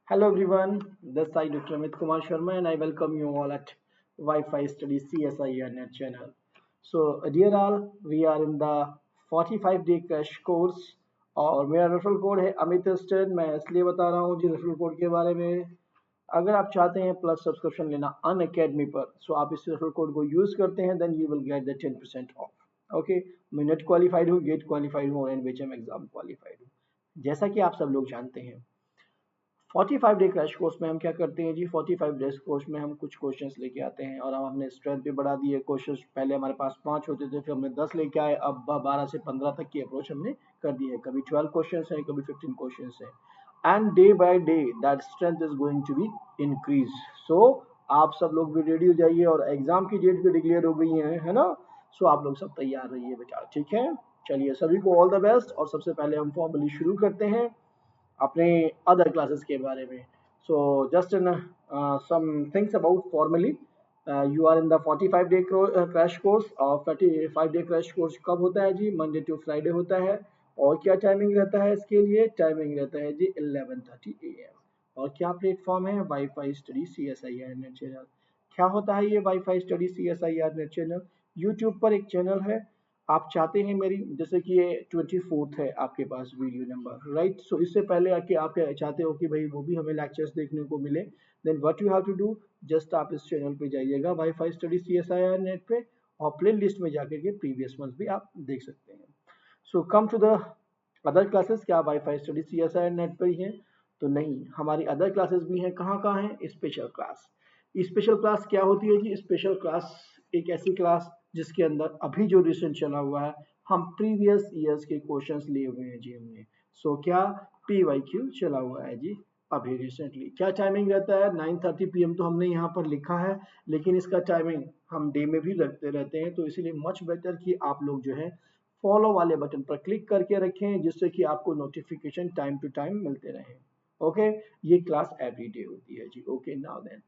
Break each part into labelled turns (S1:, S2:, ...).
S1: Hello everyone, this is Dr. Amit Kumar Sharma and I welcome you all at Wi-Fi Study CSIR Net channel. So dear all, we are in the 45-day crash course और मेरा referral code है Amit stun. मैं इसलिए बता रहा हूँ जी referral code के बारे में। अगर आप चाहते हैं प्लस सब्सक्रिप्शन लेना अन अकेडमी पर, सो आप इस रेफरल कोड को यूज करते हैं, then you will get the 10% off. Okay, मैं नेट क्वालिफाइड हूँ, गेट क्वालिफाइड हूँ और एनबीएचएम एग्जाम क्वालिफाइड हूँ। जैसा कि आप सब लोग जानते हैं 45 डे क्रैश कोर्स में हम क्या करते हैं जी, 45 डेज कोर्स में हम कुछ क्वेश्चंस लेके आते हैं और हम अपने स्ट्रेंथ भी बढ़ा दिए। क्वेश्चंस पहले हमारे पास 5 होते थे, फिर हमने 10 लेके आए, अब 12 से 15 तक की अप्रोच हमने कर दी है। कभी 12 क्वेश्चंस हैं, कभी 15 क्वेश्चंस हैं, and day by day that strength is going to be increase. So आप सब लोग भी रेडी हो जाइए और एग्जाम की डेट भी डिक्लेयर हो गई है ना। सो आप लोग सब तैयार रहिए बेटा, ठीक है। चलिए सभी को ऑल द बेस्ट। और सबसे पहले हम फॉर्मली शुरू करते हैं अपने अदर क्लासेस के बारे में। So just in some things about formally, you are in the 45 day crash course. और 45 डे क्रैश कोर्स कब होता है जी? मंडे टू फ्राइडे होता है। और क्या टाइमिंग रहता है इसके लिए? टाइमिंग रहता है जी 11:30 AM। और क्या प्लेटफॉर्म है? Wifi study CSIR net channel. क्या होता है ये wifi study CSIR net channel? YouTube पर एक चैनल है। आप चाहते हैं मेरी, जैसे कि ये 24th है आपके पास वीडियो नंबर, राइट। सो इससे पहले आके आप चाहते हो कि भाई वो भी हमें लेक्चर्स देखने को मिले, then what you have to do, just आप इस चैनल पे जाइएगा वाईफाई स्टडी CSIR नेट पे, और प्ले लिस्ट में जाके के प्रीवियस मंथ भी आप देख सकते हैं। So come to the other classes. क्या वाईफाई स्टडी CSIR नेट पर ही है? तो नहीं, हमारी अदर क्लासेस भी हैं। कहाँ कहाँ हैं? Special class. स्पेशल क्लास क्या होती है जी? स्पेशल क्लास एक ऐसी क्लास जिसके अंदर अभी जो रिसेंट चला हुआ है, हम प्रीवियस ईयर्स के क्वेश्चंस लिए हुए हैं जी हमने। सो क्या PYQ चला हुआ है जी अभी रिसेंटली। क्या टाइमिंग रहता है? 9:30 PM तो हमने यहाँ पर लिखा है, लेकिन इसका टाइमिंग हम डे में भी रखते रहते हैं, तो इसीलिए मच बेटर कि आप लोग जो है फॉलो वाले बटन पर क्लिक करके रखें, जिससे कि आपको नोटिफिकेशन टाइम टू टाइम मिलते रहें। ओके, ये क्लास एवरी डे होती है जी। Okay, now then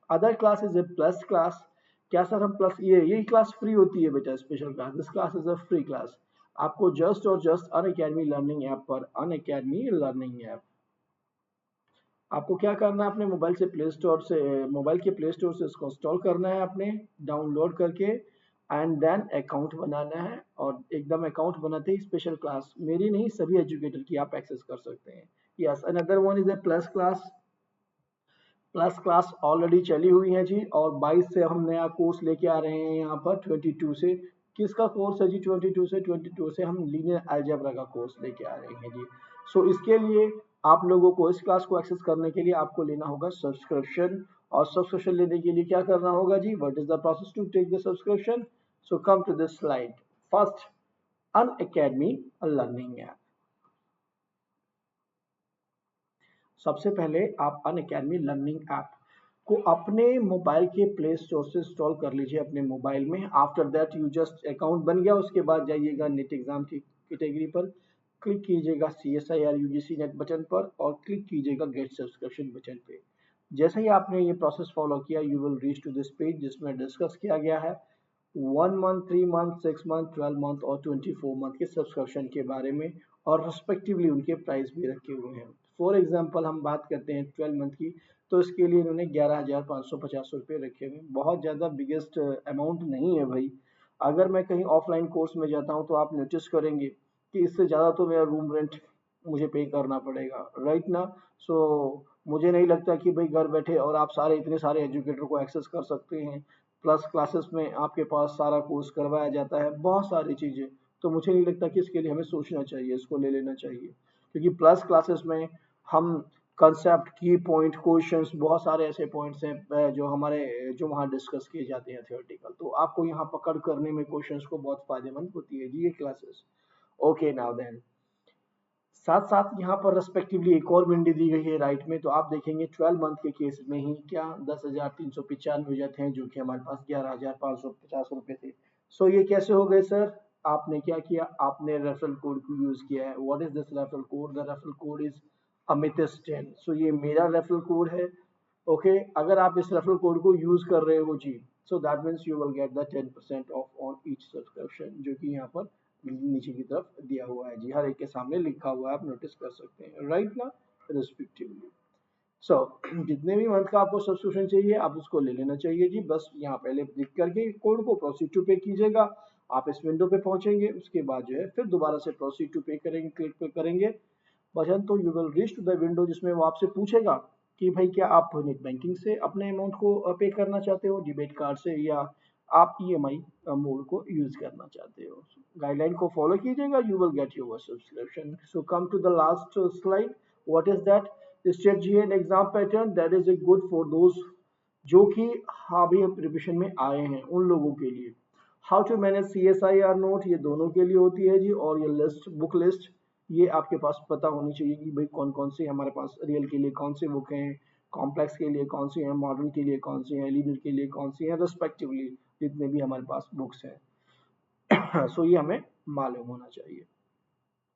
S1: other class is a plus class. क्या सर हम प्लस, ये क्लास फ्री होती है बेटा? Special class, this class is a free class. आपको जस्ट और just Unacademy learning app पर, अन अकेडमी लर्निंग ऐप, आपको क्या करना है? अपने मोबाइल से प्ले स्टोर से, मोबाइल के प्ले स्टोर से इसको इंस्टॉल करना है अपने, डाउनलोड करके, एंड देन अकाउंट बनाना है। और एकदम अकाउंट बनाते ही स्पेशल क्लास मेरी नहीं, सभी एजुकेटर की आप एक्सेस कर सकते हैं। Yes, another one is a plus class. Plus class already चली हुई है जी, और 22 से हम नया कोर्स लेके आ रहे हैं यहाँ पर 22 से। किसका कोर्स है जी? 22 से हम लीनियर अलजेब्रा का कोर्स लेके आ रहे हैं जी। सो इसके लिए आप लोगों को, इस क्लास को एक्सेस करने के लिए आपको लेना होगा सब्सक्रिप्शन। और सब्सक्रिप्शन लेने के लिए क्या करना होगा जी? What is the process to take the subscription? So come to this slide. First, Unacademy learning app. सबसे पहले आप अन अकेडमी लर्निंग ऐप को अपने मोबाइल के प्ले स्टोर से इंस्टॉल कर लीजिए अपने मोबाइल में। After that you just account बन गया, उसके बाद जाइएगा नेट एग्जाम की कैटेगरी पर, क्लिक कीजिएगा CSIR UGC नेट बटन पर, और क्लिक कीजिएगा गेट सब्सक्रिप्शन बटन पे। जैसे ही आपने ये प्रोसेस फॉलो किया, you will reach to this page जिसमें डिस्कस किया गया है 1 मंथ, 3 मंथ, 6 मंथ, 12 मंथ और 24 मंथ के सब्सक्रिप्शन के बारे में, और रिस्पेक्टिवली उनके प्राइस भी रखे हुए हैं। फॉर एग्जाम्पल हम बात करते हैं 12 मंथ की, तो इसके लिए इन्होंने 11,550 रुपये रखे हुए हैं। बहुत ज़्यादा बिगेस्ट अमाउंट नहीं है भाई। अगर मैं कहीं ऑफलाइन कोर्स में जाता हूँ तो आप नोटिस करेंगे कि इससे ज़्यादा तो मेरा रूम रेंट मुझे पे करना पड़ेगा, राइट ना। सो मुझे नहीं लगता कि भाई घर बैठे और आप सारे इतने सारे एजुकेटर को एक्सेस कर सकते हैं। प्लस क्लासेस में आपके पास सारा कोर्स करवाया जाता है, बहुत सारी चीज़ें। तो मुझे नहीं लगता कि इसके लिए हमें सोचना चाहिए, इसको ले लेना चाहिए, क्योंकि प्लस क्लासेस में हम कंसेप्ट, की पॉइंट, क्वेश्चंस, बहुत सारे ऐसे पॉइंट्स हैं जो वहाँ डिस्कस किए जाते हैं थियोरेटिकल, तो आपको यहाँ पकड़ करने में क्वेश्चंस को बहुत फायदेमंद होती है जी ये क्लासेस। ओके, नाउ देन साथ साथ यहाँ पर रेस्पेक्टिवली एक और विंडी दी गई है राइट में, तो आप देखेंगे 12 मंथ के केस में ही क्या 10,395 हो जाते हैं, जो कि हमारे पास 11,550 रुपये थे। सो ये कैसे हो गए सर? आपने क्या किया? आपने रेफरल कोड को यूज किया है। What is this referral code? The referral code is Amit ten. So ये मेरा रेफरल कोड है। ओके, अगर आप इस रेफरल कोड को यूज कर रहे हो जी, so that means you will get the 10% off on each subscription, जो कि यहाँ पर नीचे की तरफ दिया हुआ है जी, हर एक के सामने लिखा हुआ है, आप नोटिस कर सकते हैं, राइट ना, रिस्पेक्टिवली। सो जितने भी मंथ का आपको सब्सक्रिप्शन चाहिए आप उसको ले लेना चाहिए जी। बस यहाँ पहले क्लिक करके कोड को प्रोसीड टू पे कीजिएगा। आप इस विंडो पे पहुंचेंगे, उसके बाद जो है फिर दोबारा से प्रोसीड टू पे करेंगे, क्लिक पे करेंगे बटन, तो you will reach to the window जिसमें वो आपसे पूछेगा कि भाई क्या आप नेट बैंकिंग से अपने अमाउंट को पे करना चाहते हो, डेबिट कार्ड से, या आप ईएमआई मोड को यूज करना चाहते हो। गाइडलाइन को फॉलो कीजिएगा, you will get your subscription. So come to the last slide. What is that? State G and exam pattern that is a good for those जो कि अभी प्रिपरेशन में आए हैं उन लोगों के लिए। How to manage C S I R NET, ये दोनों के लिए होती है जी। और ये लिस्ट, बुक लिस्ट, ये आपके पास पता होनी चाहिए कि भाई कौन कौन से हमारे पास रियल के लिए कौन से बुक हैं, कॉम्प्लेक्स के लिए कौन सी हैं, मॉडर्न के लिए कौन सी हैं, लीनियर के लिए कौन सी हैं, रेस्पेक्टिवली जितने भी हमारे पास बुक्स हैं। सो ये हमें मालूम होना चाहिए।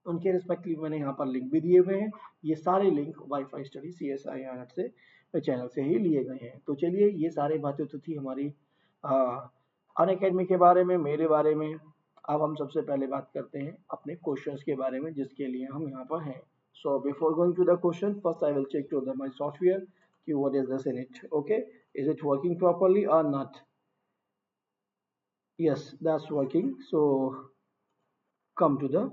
S1: उनके रिस्पेक्टिव मैंने यहाँ पर लिंक भी दिए हुए हैं। ये सारे link WiFi study C S I R से चैनल से ही लिए गए हैं। तो चलिए, ये सारी बातें तो थी हमारी अन अकेडमी के बारे में, मेरे बारे में। अब हम सबसे पहले बात करते हैं अपने क्वेश्चंस के बारे में जिसके लिए हम यहाँ पर हैं। So before going to the question, first I will check to the my software कि what is this in it. Okay, is it working properly और not? Yes, that's working. So come to the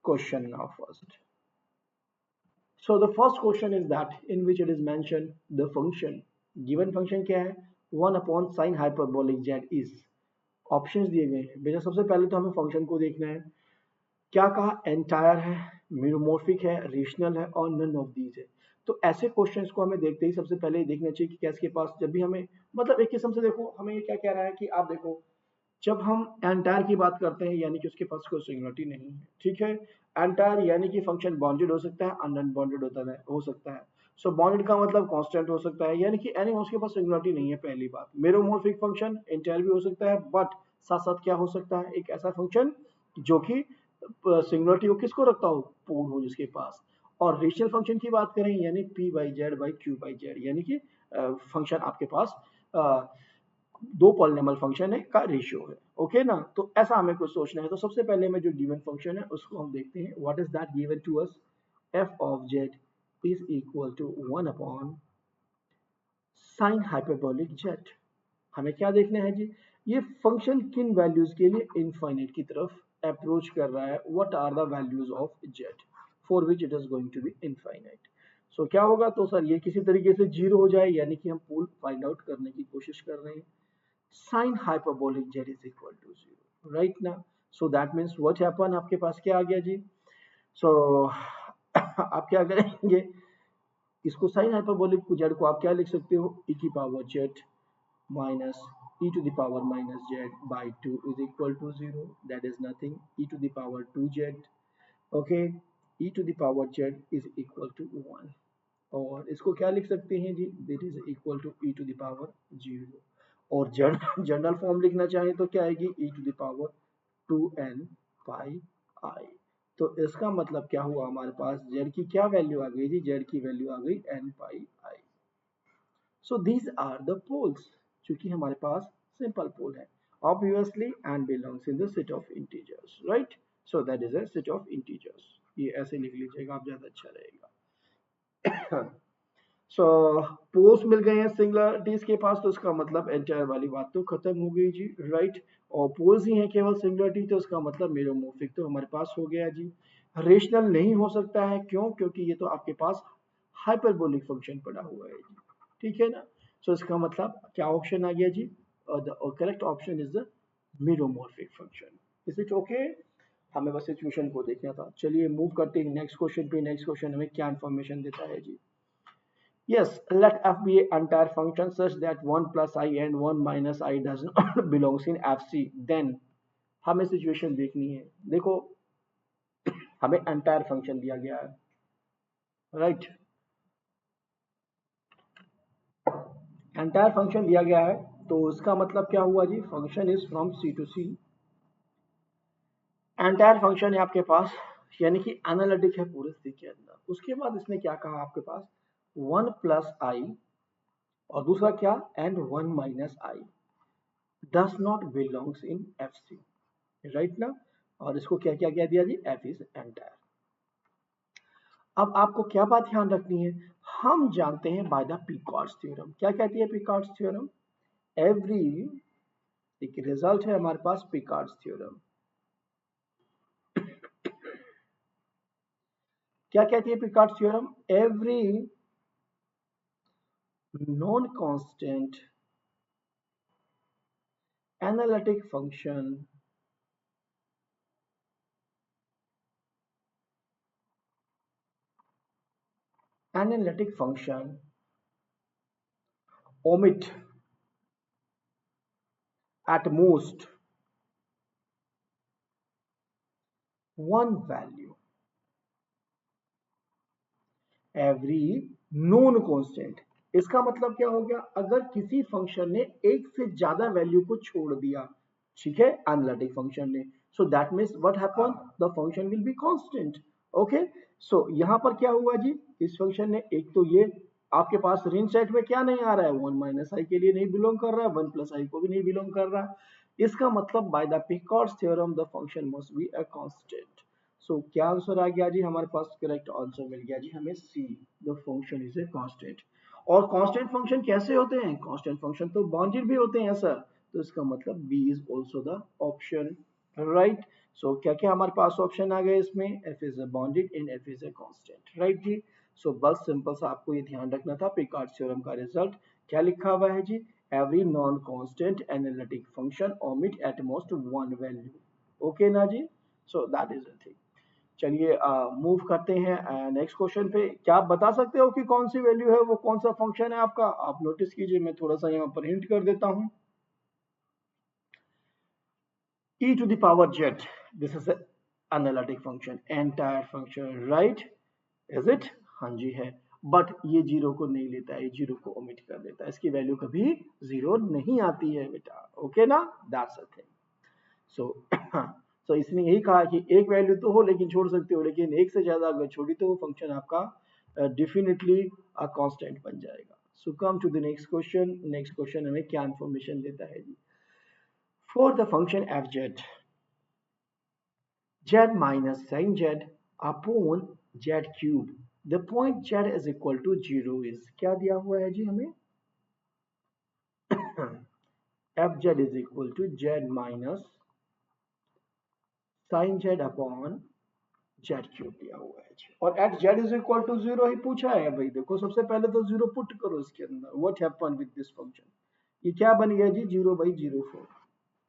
S1: question now first. So the first question is that in which it is mentioned the function. Given function क्या है? 1 upon sin hyperbolic z is. Options दिए गए हैं बेटा। सबसे पहले तो हमें फंक्शन को देखना है। क्या कहा? एंटायर है, म्यूमोर्फिक है, रेशनल है और नन ऑफ दीज है। तो ऐसे क्वेश्चंस को हमें देखते ही सबसे पहले देखना चाहिए कि क्या इसके पास, जब भी हमें मतलब एक किस्म से देखो हमें ये क्या कह रहा है कि आप देखो जब हम एंटायर की बात करते हैं यानी कि उसके पास कोई सिंगुलरिटी नहीं है, ठीक है। एंटायर यानी कि फंक्शन बाउंडेड हो सकता है, अनबाउंडेड होता है, हो सकता है। सो बाउंडेड का मतलब कांस्टेंट हो सकता है, यानी कि एनी उसके पास सिंगुलरिटी नहीं है, पहली बात। मेरोमॉर्फिक फंक्शन एंटायर भी हो सकता है, बट साथ साथ क्या हो सकता है? एक ऐसा फंक्शन जो कि सिंगुलरिटी हो किसको रखता हो? पूर्ण हो जिसके पास। और रेशनल फंक्शन की बात करें यानी P by Z by Q by Z, यानी कि फंक्शन आपके पास दो पॉलिनॉमियल फंक्शन है का रेशियो है। ओके ना? तो ऐसा हमें कुछ सोचना है। तो सबसे पहले में जो गिवन फंक्शन है उसको हम देखते हैं। What is that given to us? F of Z is equal to 1 upon sine hyperbolic z. हमें क्या देखना है जी? ये फंक्शन किन वैल्यूज के लिए इनफाइनाइट की तरफ अप्रोच कर रहा है। What are the values of Z for which it is going to be infinite. So क्या होगा? तो सर ये किसी तरीके से जीरो हो जाए, यानी कि हम पोल फाइंड आउट करने की कोशिश कर रहे हैं। Sin hyperbolic z is equal to 0 right now. So that means what happen, आपके पास क्या आ गया जी? So आप क्या करेंगे? इसको साइन हाइपरबोलिक को जेड को आप क्या लिख सकते हो? e की power Z minus e to the power minus Z by 2 is equal to 0। That is nothing e to the power 2 Z. Okay, e to the power Z is equal to 1। और इसको क्या लिख सकते हैं जी? That is equal to e to the power 0। और general form लिखना चाहें तो क्या आएगी? e to the power 2n pi i। तो इसका मतलब क्या हुआ? हमारे पास z की क्या वैल्यू आ गई जी? z की वैल्यू आ गई n pi i। So these are the poles, क्योंकि हमारे पास सिंपल पोल है obviously and belongs in the set of integers, right? So that is a set of integers. ये ऐसे लिख लीजिएगा आप, ज्यादा अच्छा रहेगा। सो पोल्स मिल गए हैं सिंगुलरिटीज के पास, तो इसका मतलब एंटायर वाली बात तो खत्म हो गई जी, राइट? और पोल्स ही हैं केवल सिंगुलरिटी, तो इसका मतलब मेरोमॉर्फिक तो हमारे पास हो गया जी। रेशनल नहीं हो सकता है, क्यों? क्योंकि ये तो आपके पास हाइपरबोलिक फंक्शन पड़ा हुआ है जी, ठीक है ना? सो इसका मतलब क्या ऑप्शन आ गया जी? The correct option is the meromorphic function. Is it okay? हमें बस सिचुएशन को देखना था। चलिए मूव करते हैं नेक्स्ट क्वेश्चन पे। नेक्स्ट क्वेश्चन हमें क्या इंफॉर्मेशन देता है जी? Yes, let f be an entire function such that 1 plus I and 1 minus I does not belongs in fc. Then हमें सिचुएशन देखनी है। देखो हमें एंटायर फंक्शन दिया गया है, राइट? एंटायर फंक्शन दिया गया है, तो इसका मतलब क्या हुआ जी? Function is from C to C. Entire function है आपके पास, यानी कि एनालिटिक है पूरे सी के अंदर। उसके बाद इसने क्या कहा आपके पास? 1 प्लस आई और दूसरा क्या? And 1 minus i does not belongs in f c, right ना? और इसको क्या क्या क्या दिया जी? F is entire. अब आपको क्या बात ध्यान रखनी है, हम जानते हैं बाय द पिकार्ड्स थ्योरम। क्या कहती है पिकार्ड्स थ्योरम? एवरी, एक रिजल्ट है हमारे पास पिकार्ड्स थ्योरम। क्या कहती है Picard's theorem? Every non constant analytic function omit at most one value every known constant। इसका मतलब क्या हो गया, अगर किसी फंक्शन ने एक से ज्यादा वैल्यू को छोड़ दिया, ठीक है, एनालिटिक फंक्शन ने, so that means what happen, the function will be constant. Okay, so यहां पर क्या हुआ जी, इस फंक्शन ने, एक तो ये आपके पास रेंज सेट में क्या नहीं आ रहा है, वन माइनस आई के लिए नहीं बिलोंग कर रहा है, वन प्लस आई को भी नहीं बिलोंग कर रहा है। इसका मतलब by the Picard's theorem the function must be a constant. So क्या आंसर आ गया जी हमारे पास? करेक्ट आंसर मिल गया जी हमें C, the function is a constant. और कांस्टेंट फंक्शन कैसे होते हैं? कांस्टेंट फंक्शन तो बाउंडेड भी होते हैं सर, तो इसका मतलब B is also the option, right. So क्या क्या हमारे पास ऑप्शन आ गए इसमें? F is a bounded and F is a constant, right जी। सो बस सिंपल सा आपको ये ध्यान रखना था, पिकार्ड्स थ्योरम का रिजल्ट क्या लिखा हुआ है जी? Every non constant analytic function omit at most one value. Okay ना जी, so that is the thing. चलिए मूव करते हैं नेक्स्ट क्वेश्चन पे। क्या आप बता सकते हो कि कौन सी वैल्यू है, वो कौन सा फंक्शन है आपका? आप नोटिस कीजिए, मैं थोड़ा सा यहाँ पर हिंट कर देता हूँ। e to the power z, this is an analytic function, entire function, right? Is it? हाँ जी है। बट ये जीरो को नहीं लेता है, जीरो को ओमिट कर देता है, इसकी वैल्यू कभी जीरो नहीं आती है बेटा। ओके ना, दैट्स अ थिंग। सो सो इसने यही कहा कि एक वैल्यू तो हो लेकिन छोड़ सकते हो, लेकिन एक से ज्यादा अगर छोड़ी तो वो फंक्शन आपका डेफिनेटली कांस्टेंट बन जाएगा। So come to the next question. Next question हमें क्या इंफॉर्मेशन देता है जी? For the function F Z, z minus sin z upon z cube, the point z is equal to 0 is, क्या दिया हुआ है जी हमें? fz is equal to z minus sin z upon z cube दिया हुआ है जी, और at z is equal to 0 ही पूछा है भाई। देखो सबसे पहले तो 0 पुट करो इसके अंदर, what happen with this function? ये क्या बन गया जी? 0/0 form.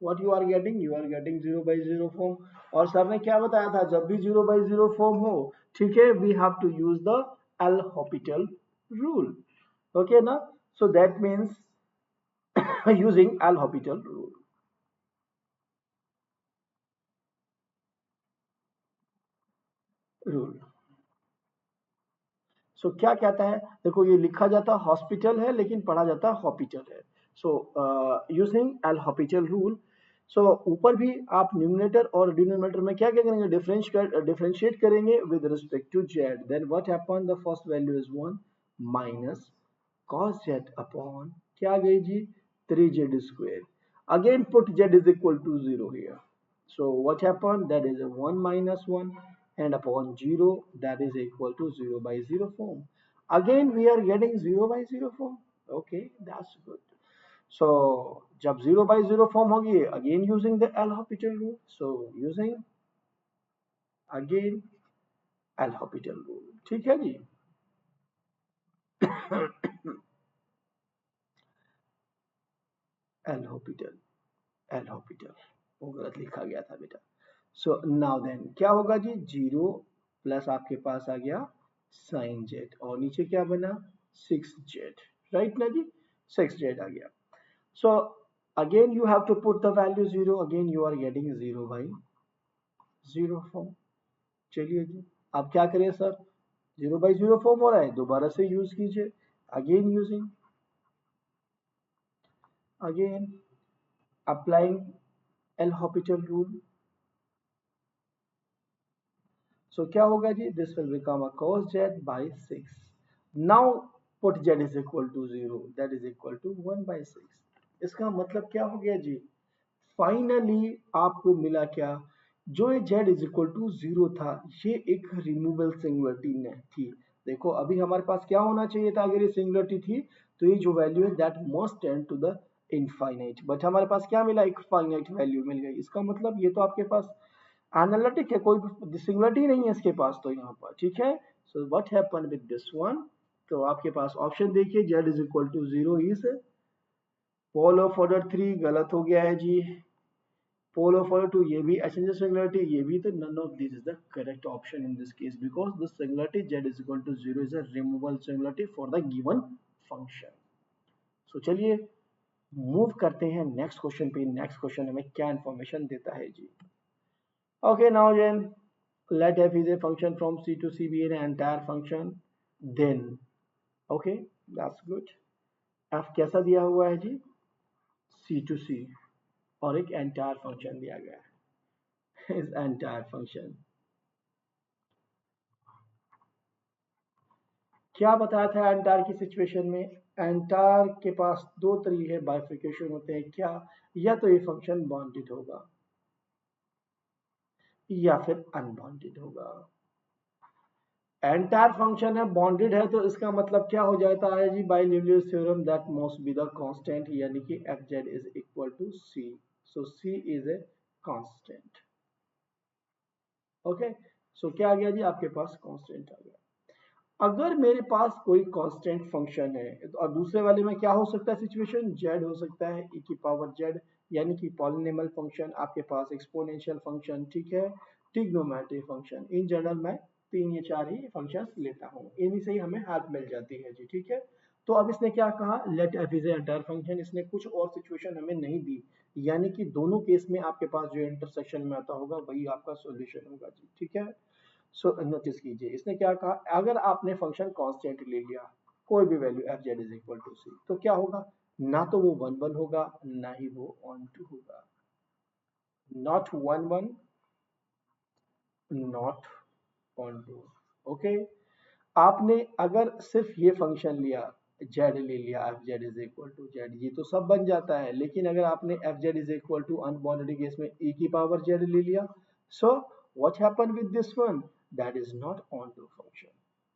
S1: what you are getting? You are getting 0/0 form। और सर ने क्या बताया था, जब भी 0/0 फॉर्म हो, ठीक है, we have to use the L'Hopital rule। okay ना, so that means using L'Hopital rule। सो क्या कहता है, देखो ये लिखा जाता हॉस्पिटल है लेकिन पढ़ा जाता हॉपिटल है। So using L'Hopital rule, so ऊपर भी आप न्यूमिनेटर और डिनोमिनेटर में क्या क्या करेंगे, डिफरेंशिएट करेंगे with respect to z. Then what happen, the first value is 1 minus cos z upon क्या आ गई जी? 3z square। Again put z is equal to 0 here। So what happened? That is a 1 minus 1 and upon 0 that is equal to 0/0 form। Again we are getting 0/0 form। Okay, that's good। So जब 0/0 form होगी, again using the L'Hopital rule। So using again L'Hopital rule, ठीक है जी। L'Hopital, L'Hopital वो गलत लिखा गया था बेटा। सो नाउ देन क्या होगा जी? 0 प्लस आपके पास आ गया साइन जेड, और नीचे क्या बना? 6z, राइट ना जी? 6z आ गया। So again you have to put the value 0, again you are getting 0/0 form. चलिए जी, अब क्या करें सर? 0/0 फॉर्म हो रहा है, दोबारा से यूज कीजिए। Again using, again applying L Hôpital rule. So क्या होगा जी? This will become a cos z by 6। Now put z is equal to 0, that is equal to 1/6। इसका मतलब क्या हो गया जी? फाइनली आपको मिला क्या? जो ये z इज इक्वल टू 0 था, ये एक रिमूवल सिंगुलरिटी ने थी। देखो अभी हमारे पास क्या होना चाहिए था, अगर ये सिंगुलरिटी थी तो ये जो वैल्यू है that must tend to the infinite, but हमारे पास क्या मिला, एक फाइनाइट वैल्यू मिल गई। इसका मतलब ये तो आपके पास एनालिटिक है, कोई सिंगुलरिटी नहीं है इसके पास तो यहाँ पर, ठीक है। So what happen with this one, तो आपके पास ऑप्शन देखिए z is equal to 0 is pole of order 3, गलत हो गया है जी। पोल ऑफ ऑर्डर 2 ये भी एसेंशियल सिंगुलरिटी ये भी, तो none of this is the correct option in this case because the singularity z is equal to 0 is a removal singularity for the given function. So चलिए मूव करते हैं next question पे। Next question हमें क्या information देता है जी। Okay now then let f is a function from c to c be an entire function, then okay that's good। f कैसा दिया हुआ है जी, c to c, और एक entire function दिया गया है इस entire function। क्या बताया था entire की सिचुएशन में, entire के पास दो तरीके बाइफिकेशन होते हैं, क्या, या तो ये फंक्शन बाउंडेड होगा या फिर अनबाउंडेड होगा। एंटायर फंक्शन है, बाउंडेड है, तो इसका मतलब क्या हो जाता है जी, by Leibniz theorem that must be the constant, यानी कि F Z is equal to C, so C is a constant. Okay, so क्या आ गया जी, आपके पास कांस्टेंट आ गया। अगर मेरे पास कोई कांस्टेंट फंक्शन है और दूसरे वाले में क्या हो सकता है सिचुएशन, जेड हो सकता है e की पावर जेड, यानी कि पॉलिनोमियल फंक्शन, आपके पास एक्सपोनेंशियल फंक्शन, ठीक है, ट्रिग्नोमेट्रिक फंक्शन। इन जनरल मैं 3 या 4 ही फंक्शंस लेता हूँ, इन्हीं से ही हमें हेल्प मिल जाती है जी, ठीक है। तो अब इसने क्या कहा, let f is entire function, इसने कुछ और सिचुएशन हमें नहीं दी, यानी कि दोनों केस में आपके पास जो इंटरसेक्शन में आता होगा वही आपका सॉल्यूशन होगा जी, ठीक है। सो नोटिस कीजिए इसने क्या कहा, अगर आपने फंक्शन कांस्टेंट ले लिया, कोई भी value F Z is equal to C, तो क्या होगा, ना तो वो वन वन होगा ना ही वो ऑन टू होगा, not one one not onto. Okay, आपने अगर सिर्फ ये फंक्शन लिया, जेड ले लिया, F Z is equal to Z, ये तो सब बन जाता है, लेकिन अगर आपने F Z is equal to unbounded case में e की पावर जेड ले लिया, so what happen with this one, that is not on to function,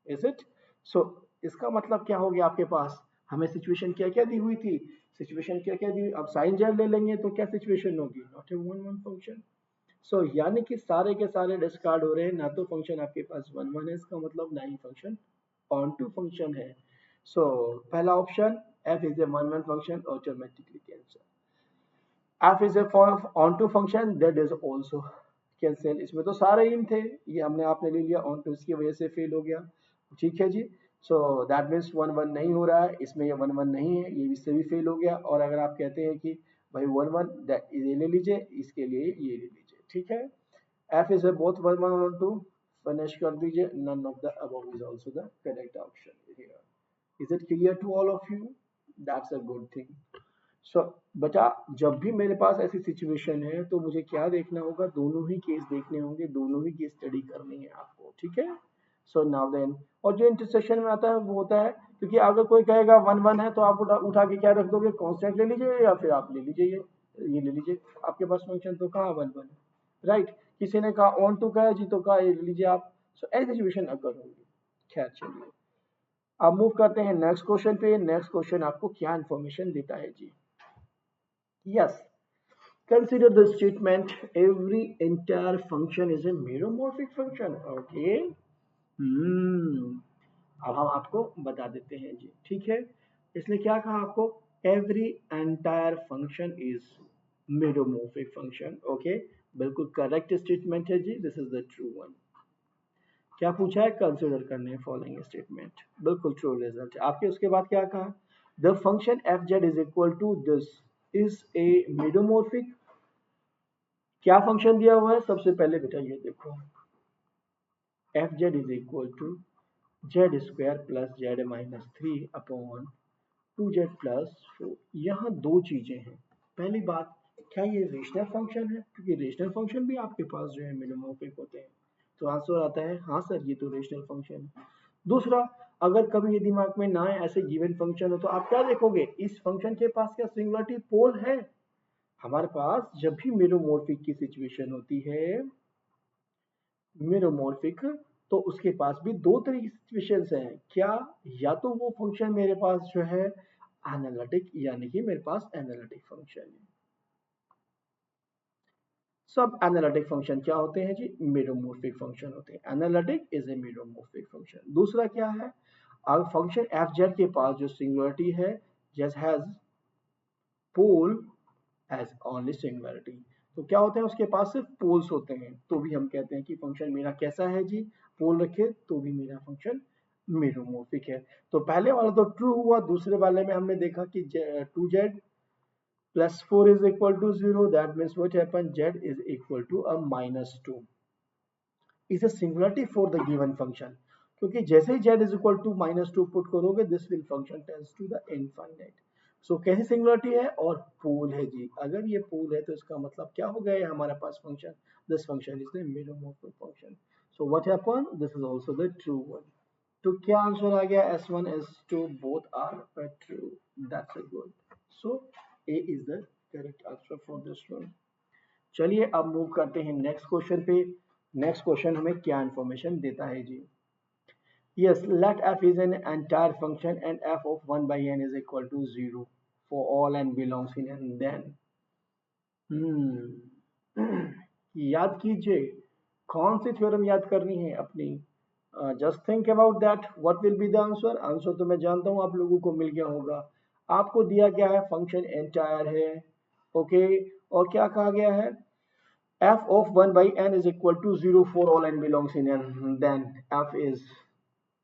S1: is it. So इसका मतलब क्या हो गया, आपके पास हमें सिचुएशन क्या क्या दी हुई थी, सिचुएशन क्या क्या दी हुई, अब साइन जेड ले लेंगे तो क्या सिचुएशन होगी, not a one one function. So यानी कि सारे के सारे डिस्कार्ड हो रहे हैं, ना तो फंक्शन आपके पास वन वन है, इसका मतलब ना ही फंक्शन ऑन टू फंक्शन है। सो पहला option f is a one one function, automatically cancel. f is a on to function, that is also cancel. इसमें तो सारे इन थे, ये हमने आपने ले लिया ऑन टू, इसकी वजह से फेल हो गया, ठीक है जी। So that means one one नहीं हो रहा है, इसमें ये वन वन नहीं है, ये इससे भी फेल हो गया। और अगर आप कहते हैं कि भाई वन वन, ये ले लीजिए, इसके लिए ये ले लीजिए, ठीक है। f is a both 1 1 और 2, finish कर दीजिए, none of the above is also the correct option here। is it clear to all of you, that's a good thing। so बचा, जब भी मेरे पास ऐसी सिचुएशन है तो मुझे क्या देखना होगा, दोनों ही केस देखने होंगे, दोनों ही केस स्टडी करनी है आपको, ठीक है। सो नाउ देन, और जो इंटरसेक्शन में आता है वो होता है, क्योंकि अगर कोई कहेगा वन वन है तो आप उठा के क्या रख दोगे, कांस्टेंट ले लीजिए, या फिर आप ले लीजिए ये ले लीजिए, आपके पास फंक्शन तो कहाँ वन वन है, राइट। किसी ने कहा ऑन टू का है जी, तो कहा ये ले लीजिए आप। सो ऐसी सिचुएशन अगर होगी। खैर चलिए, अब मूव करते हैं नेक्स्ट क्वेश्चन पे। नेक्स्ट क्वेश्चन आपको क्या इंफॉर्मेशन देता है जी। Yes, consider the statement every entire function is a meromorphic function। Okay, अब हम आपको बता देते हैं जी, ठीक है। इसने क्या कहा आपको, every entire function is meromorphic function. Okay, बिल्कुल करेक्ट स्टेटमेंट है जी, this is the true one. क्या पूछा है, कंसिडर करने फॉलोइंग स्टेटमेंट, बिल्कुल ट्रू रिजल्ट है आपके। उसके बाद क्या कहा, the function F Z is equal to this is a meromorphic। क्या फंक्शन दिया हुआ है, सबसे पहले बेटा ये देखो, F Z is equal to Z square plus Z minus three upon two z plus four. यहाँ दो चीजें हैं, पहली बात, क्या ये रेशनल फंक्शन है, क्योंकि रेशनल फंक्शन भी आपके पास जो है meromorphic होते हैं, तो आंसर आता है हाँ सर ये तो रेशनल फंक्शन है। दूसरा, अगर कभी ये दिमाग में ना आए ऐसे गिवन फंक्शन हो, तो आप क्या देखोगे, इस फंक्शन के पास क्या सिंगुलरिटी पोल है। हमारे पास जब भी meromorphic की सिचुएशन होती है मेरोमॉर्फिक, तो उसके पास भी दो तरीके की सिचुएशंस हैं क्या, या तो वो फंक्शन मेरे पास जो है एनालिटिक, यानी कि मेरे पास एनालिटिक फंक्शन है। सब एनालिटिक फंक्शन क्या होते हैं जी, मेरोमॉर्फिक फंक्शन होते हैं। Analytic is a meromorphic function. दूसरा क्या है, अब फंक्शन एफ जेड के पास जो सिंगुलरिटी है, just has pole as only singularity, तो क्या होता है उसके पास सिर्फ पोल्स होते हैं, तो भी हम कहते हैं कि फंक्शन मेरा कैसा है जी, पोल रखे तो भी मेरा फंक्शन मेरोमॉर्फिक है। तो पहले वाला तो ट्रू हुआ, दूसरे वाले में हमने देखा कि 2z plus 4 is equal to 0, that means what happened, z is equal to a minus 2 is a singularity for the given function, क्योंकि जैसे ही z is equal to minus 2 put करोगे this will function tends to the infinite। so कैसी singularity है, और पोल है जी, अगर ये पोल है तो इसका मतलब क्या हो गया हमारे पास function, this function is the meromorphic function. So what happen, this is also the true one. तो क्या आंसर आ गया, S1 S2 both are true, that's a good. So A is the correct answer for this one। चलिए अब move करते हैं next question पे। Next question हमें क्या इंफॉर्मेशन देता है जी, yes, let f is an entire function and f of 1 by n is equal to 0 for all n belongs in n, then याद कीजिए कौन सी थ्योरम याद करनी है अपनी, just think about that, what will be the answer. Answer तो मैं जानता हूं आप लोगों को मिल गया होगा। आपको दिया गया है फंक्शन एंटायर है, ओके, और क्या कहा गया है, f of 1 by n is equal to 0 for all n belongs in n, then f is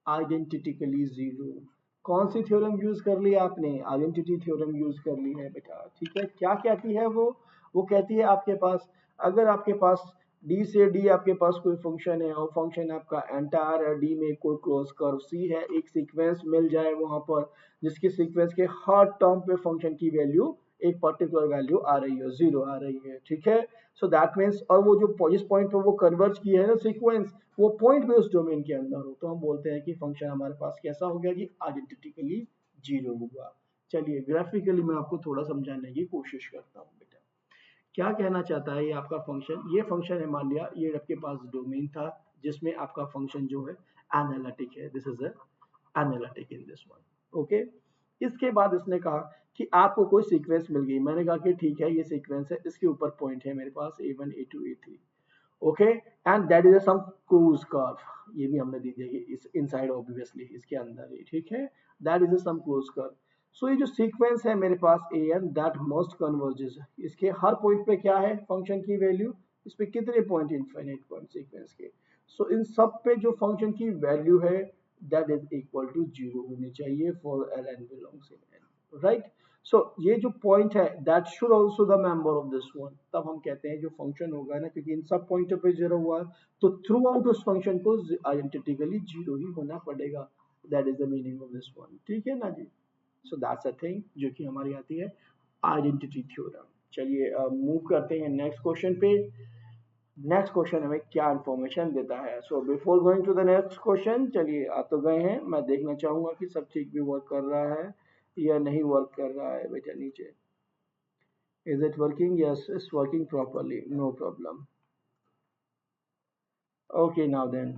S1: identically zero. कौन सी थ्योरम यूज कर ली आपने, आइडेंटिटी थ्योरम यूज कर ली है बेटा, ठीक है। क्या कहती है वो कहती है आपके पास, अगर आपके पास डी से डी आपके पास कोई फंक्शन है और फंक्शन आपका एंटायर है, डी में कोई क्लोज कर्व सी है, एक सीक्वेंस मिल जाए वहां पर जिसके सीक्वेंस के हर टर्म पे फंक्शन की वैल्यू एक पर्टिकुलर वैल्यू आ रही है, जीरो आ रही है, ठीक है। सो दैट मीन्स, और वो जो जिस पॉइंट पर वो कन्वर्ज किया है ना सीक्वेंस, वो पॉइंट भी उस डोमेन के अंदर हो, तो हम बोलते हैं कि फंक्शन हमारे पास कैसा हो गया जी, आइडेंटिटिकली जीरो हुआ। चलिए ग्राफिकली मैं आपको थोड़ा समझाने की कोशिश करता हूँ बेटा। क्या कहना चाहता है ये आपका फंक्शन, ये फंक्शन है, मान लिया ये आपके पास डोमेन था जिसमें आपका फंक्शन जो है एनालिटिक है, this is analytic in this one, okay. इसके बाद इसने कहा कि आपको कोई सीक्वेंस मिल गई, मैंने कहा कि ठीक है ये सीक्वेंस है, इसके ऊपर पॉइंट है मेरे पास a1 a2 a3, okay, and that is some close curve, ये भी हमने दी जाएगी इस इनसाइड ऑब्वियसली इसके अंदर ही, ठीक है, that is some close curve. So ये जो सीक्वेंस है मेरे पास A N that must converges, इसके हर पॉइंट पे क्या है फंक्शन की वैल्यू, इस पे कितने पॉइंट, इनफाइनाइट पॉइंट सीक्वेंस के। सो इन सब पे जो फंक्शन की वैल्यू है that is equal to zero होनी चाहिए for L N belongs in N, right. So ये जो पॉइंट है that should also the member of this one, तब हम कहते हैं जो फंक्शन होगा ना, क्योंकि इन सब पॉइंटों पे जीरो हुआ तो थ्रू आउट उस फंक्शन को आइडेंटिटिकली जीरो ही होना पड़ेगा, that is the meaning of this one, ठीक है ना जी। सो दैट्स अ थिंग जो कि हमारी आती है आइडेंटिटी थ्योरम। चलिए मूव करते हैं नेक्स्ट क्वेश्चन पे। नेक्स्ट क्वेश्चन हमें क्या इंफॉर्मेशन देता है, so before going to the next question, चलिए आ तो गए हैं, मैं देखना चाहूंगा कि सब ठीक भी वर्क कर रहा है या नहीं वर्क कर रहा है बेटा। नीचे is it working, yes it's working properly, no problem, okay now then.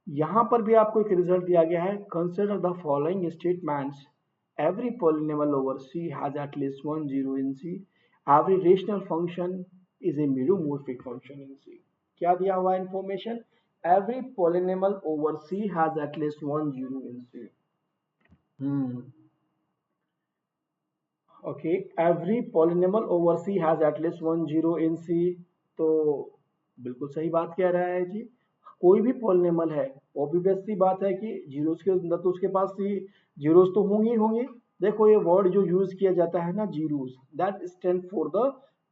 S1: यहां पर भी आपको एक रिजल्ट दिया गया है, consider the following statements, every polynomial over C has at least one zero in C, every rational function is a meromorphic function in C। क्या दिया हुआ information, every polynomial over C has at least one zero in C, okay, every polynomial over C has at least one zero in C, तो बिल्कुल सही बात कह रहा है जी, कोई भी पॉलिनोमियल है ऑब्वियस सी बात है कि जीरोस के अंदर तो उसके पास सी जीरोस तो होंगे ही होंगे। देखो ये वर्ड जो यूज किया जाता है ना zeros, that stand for the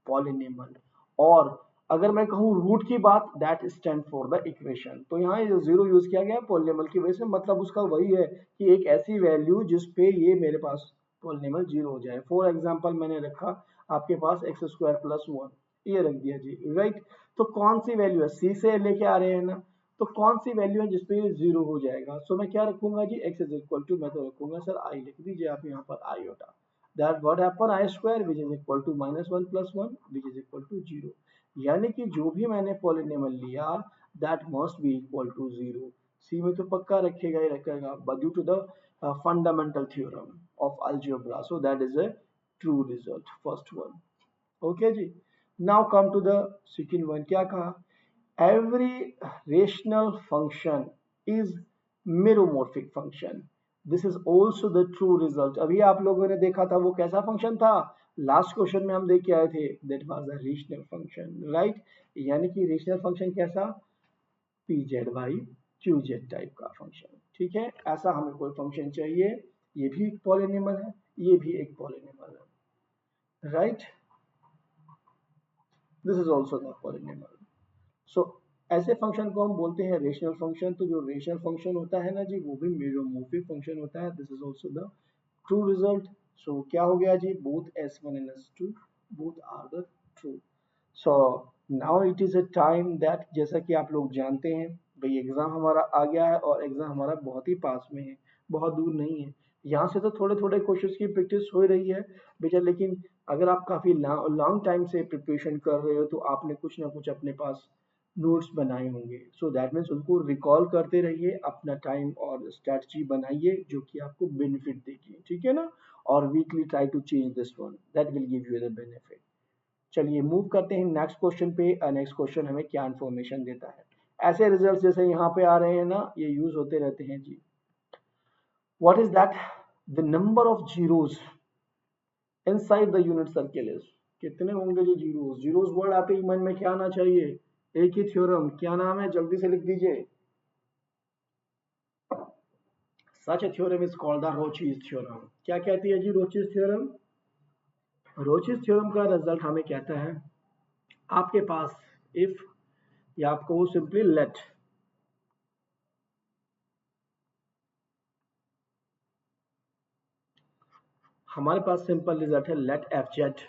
S1: polynomial, और अगर मैं कहूँ रूट की बात that stand for the equation, तो यहाँ ये जीरो यूज किया गया पॉलिनोमियल की वजह से, मतलब उसका वही है कि एक ऐसी वैल्यू जिसपे ये मेरे पास पॉलिनोमियल जीरो हो जाए। फॉर एग्जांपल मैंने रखा आपके पास एक्स स्क्वायर प्लस वन, ये रख दिया जी, राइट। तो कौन सी वैल्यू है, सी से लेके आ रहे हैं ना, तो कौन सी वैल्यू है जिसपे ये जीरो हो जाएगा। सो मैं क्या रखूंगा जी, एक्स इज इक्वल टू, मैं तो रखूंगा सर आई, लिख दीजिए आप यहाँ पर iota, that what happen i square which is equal to minus one plus one which is equal to zero. यानी कि जो भी मैंने पॉलिनोमियल लिया that must be equal to 0। C में तो पक्का रखेगा ही रखेगा, but due to the fundamental theorem of algebra, so that is a true result, first one. Okay जी। Now come to the second one, क्या कहा? Every rational function is meromorphic function. This is also the true result. अभी आप लोगों ने देखा था वो कैसा फंक्शन था, लास्ट क्वेश्चन में हम देख के आए थे, that was a rational function, right? यानी कि रेशनल फंक्शन कैसा? P Z by Q Z type का फंक्शन, ठीक है? ऐसा हमें कोई फंक्शन चाहिए, ये भी एक पॉलिनोमियल है, ये भी एक पॉलिनोमियल है, right? This is also the polynomial. So ऐसे फंक्शन को हम बोलते हैं रेशनल फंक्शन। तो जो रेशनल फंक्शन होता है ना जी, वो भी मेरोमॉर्फिक फंक्शन होता है। This is also the true result. So क्या हो गया जी? Both s1 and s2 both are the true. So now it is a time that, जैसा कि आप लोग जानते हैं भाई, एग्जाम हमारा आ गया है और एग्जाम हमारा बहुत ही पास में है, बहुत दूर नहीं है। यहाँ से तो थोड़े थोड़े क्वेश्चंस की प्रैक्टिस हो रही है बेटा, लेकिन अगर आप काफी लॉन्ग टाइम से प्रिपरेशन कर रहे हो तो आपने कुछ ना कुछ अपने पास नोट्स बनाए होंगे। सो दैट मीन्स उनको रिकॉल करते रहिए, अपना टाइम और स्ट्रेटजी बनाइए जो कि आपको बेनिफिट देगी, ठीक है ना? और weekly try to change this one, that will give you the benefit. चलिए मूव करते हैं नेक्स्ट क्वेश्चन पे। नेक्स्ट क्वेश्चन हमें क्या इन्फॉर्मेशन देता है? ऐसे रिजल्ट जैसे यहाँ पे आ रहे हैं ना, ये यूज होते रहते हैं जी। What is that? The number of zeros inside the unit circle is, कितने होंगे जो जीरोस? जीरोस वर्ड आते ही मन में क्या आना चाहिए? एक ही थ्योरम, क्या नाम है? जल्दी से लिख दीजिए। सच a theorem is called the Roche's theorem। क्या कहती है जी रोचीज थ्योरम? रोचीज थ्योरम का रिजल्ट हमें कहता है, आपके पास इफ, या आपको सिंपली लेट, हमारे पास सिंपल रिजल्ट है let f z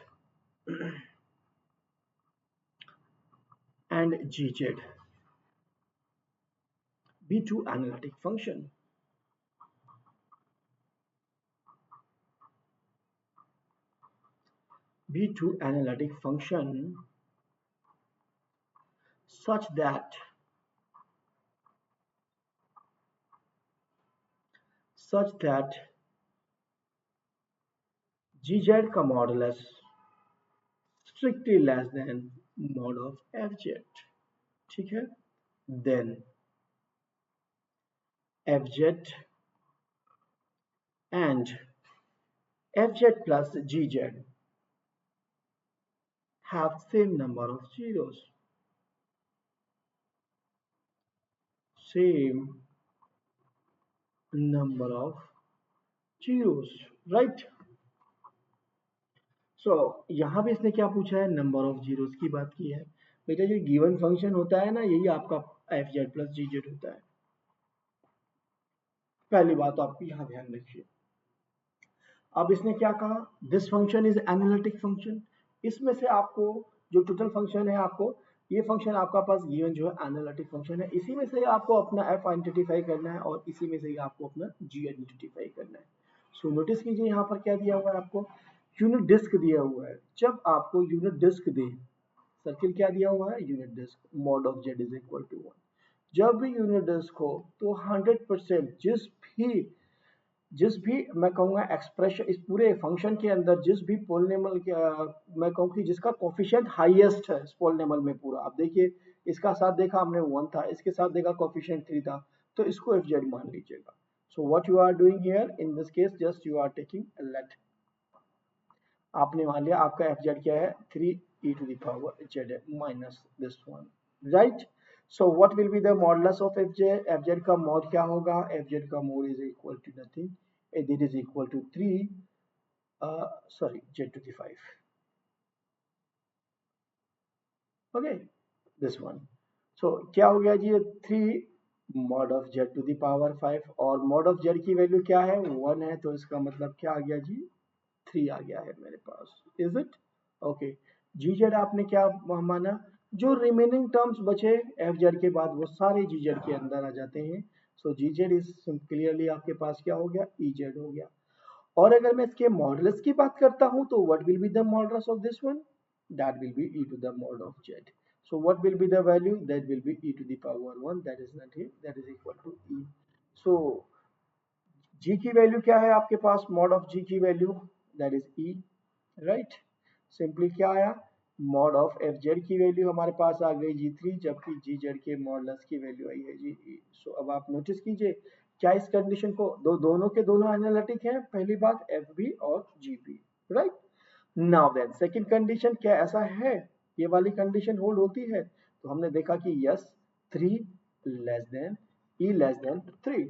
S1: and g z be two analytic function. Be two analytic function such that gz का modulus strictly less than mod of fz, ठीक है? Then fz and fz plus gz have same number of zeros, same number of zeros, right? सो यहाँ पे इसने क्या पूछा है? Number of zeros की बात की है। बेटा जो गिवन फंक्शन होता है ना, यही आपका एफ जेड प्लस जी जेड होता है। पहली बात आप यहाँ ध्यान रखिए। अब इसने क्या कहा? This function is analytic function. इसमें से आपको जो टोटल फंक्शन है, आपको ये फंक्शन आपका पास गिवन जो है एनालिटिक फंक्शन है, इसी में से आपको अपना एफ आइडेंटिफाई करना है और इसी में से ही आपको अपना जी आइडेंटिफाई करना है। सो नोटिस कीजिए यहाँ पर क्या दिया हुआ है आपको? यूनिट डिस्क दिया हुआ है। जब आपको यूनिट डिस्क दे, सर्किल क्या दिया हुआ है? Unit disc, mod of Z is equal to 1। जब भी यूनिट डिस्क हो तो 100% जिस भी मैं कहूँगा एक्सप्रेशन इस पूरे फंक्शन के अंदर, जिस भी पोलिनोमियल मैं कहूँ कि जिसका कोफिशिएंट हाईएस्ट है इस पोलिनोमियल में पूरा, आप देखिए इसका साथ देखा हमने 1 था, इसके साथ देखा कोफिशिएंट 3 था, तो इसको एफ जेड मान लीजिएगा। So what you are doing here in this case, just you are taking let, आपने मान लिया आपका एफ जेड क्या है? 3 e to the power z minus this one, right? So what will be the modulus of fj? fz का mod क्या होगा? fz का mod is equal to nothing, it is equal to 3 sorry z to the 5, okay, this one। so क्या हो गया जी? 3 mod of z to the power 5, और mod of z की value क्या है? 1 है, तो इसका मतलब क्या आ गया जी? 3 आ गया है मेरे पास, is it? Okay. G Z आपने क्या माना? जो रिमेनिंग टर्म्स बचे एफ जेड के बाद वो सारे जी जेड के अंदर आ जाते हैं। सो जी जेड इज क्लियरली आपके पास क्या हो गया? ई जेड हो गया। और अगर मैं इसके मॉडुलस की बात करता हूं तो what will be the modulus of this one? that will be e to the mod of z. So what will be the value? That will be e to the power 1, that is nothing, that is equal to e. So g की value क्या है आपके पास? Mod of g की value that is e, right. Simply क्या आया? Mod of F Z की value हमारे पास आ गई g3, जबकि जी जेड के मॉडलस की वैल्यू आई है जी e। सो अब आप नोटिस कीजिए क्या इस कंडीशन को दोनों के दोनों एनालिटिक हैं, पहली बात एफ बी और g b, right. Now then second condition, क्या ऐसा है ये वाली कंडीशन होल्ड होती है? तो हमने देखा कि yes 3 less than E less than 3,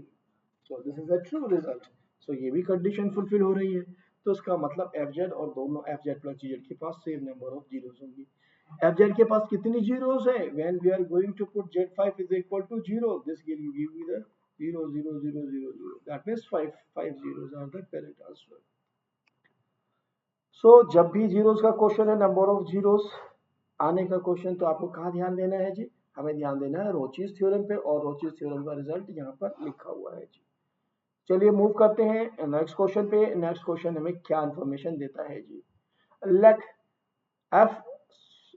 S1: so this is a true result. So ये भी कंडीशन फुलफिल हो रही है, तो इसका मतलब एफ जेड और दोनों एफ जेड प्लस जी जेड के पास सेम नंबर ऑफ जीरोस होंगी। एफ जेड के पास कितनी जीरोस है? When we are going to put z5 is equal to 0, this give you the 0 0 0 0 0, that means 5 zeros are the correct answer. So जब भी zeros का क्वेश्चन है, number of zeros आने का क्वेश्चन, तो आपको कहाँ ध्यान देना है जी? हमें ध्यान देना है रोचीज थ्योरम पे, और रोचीज थ्योरम का रिजल्ट यहाँ पर लिखा हुआ है जी। चलिए मूव करते हैं नेक्स्ट क्वेश्चन पे। नेक्स्ट क्वेश्चन हमें क्या इंफॉर्मेशन देता है जी? Let f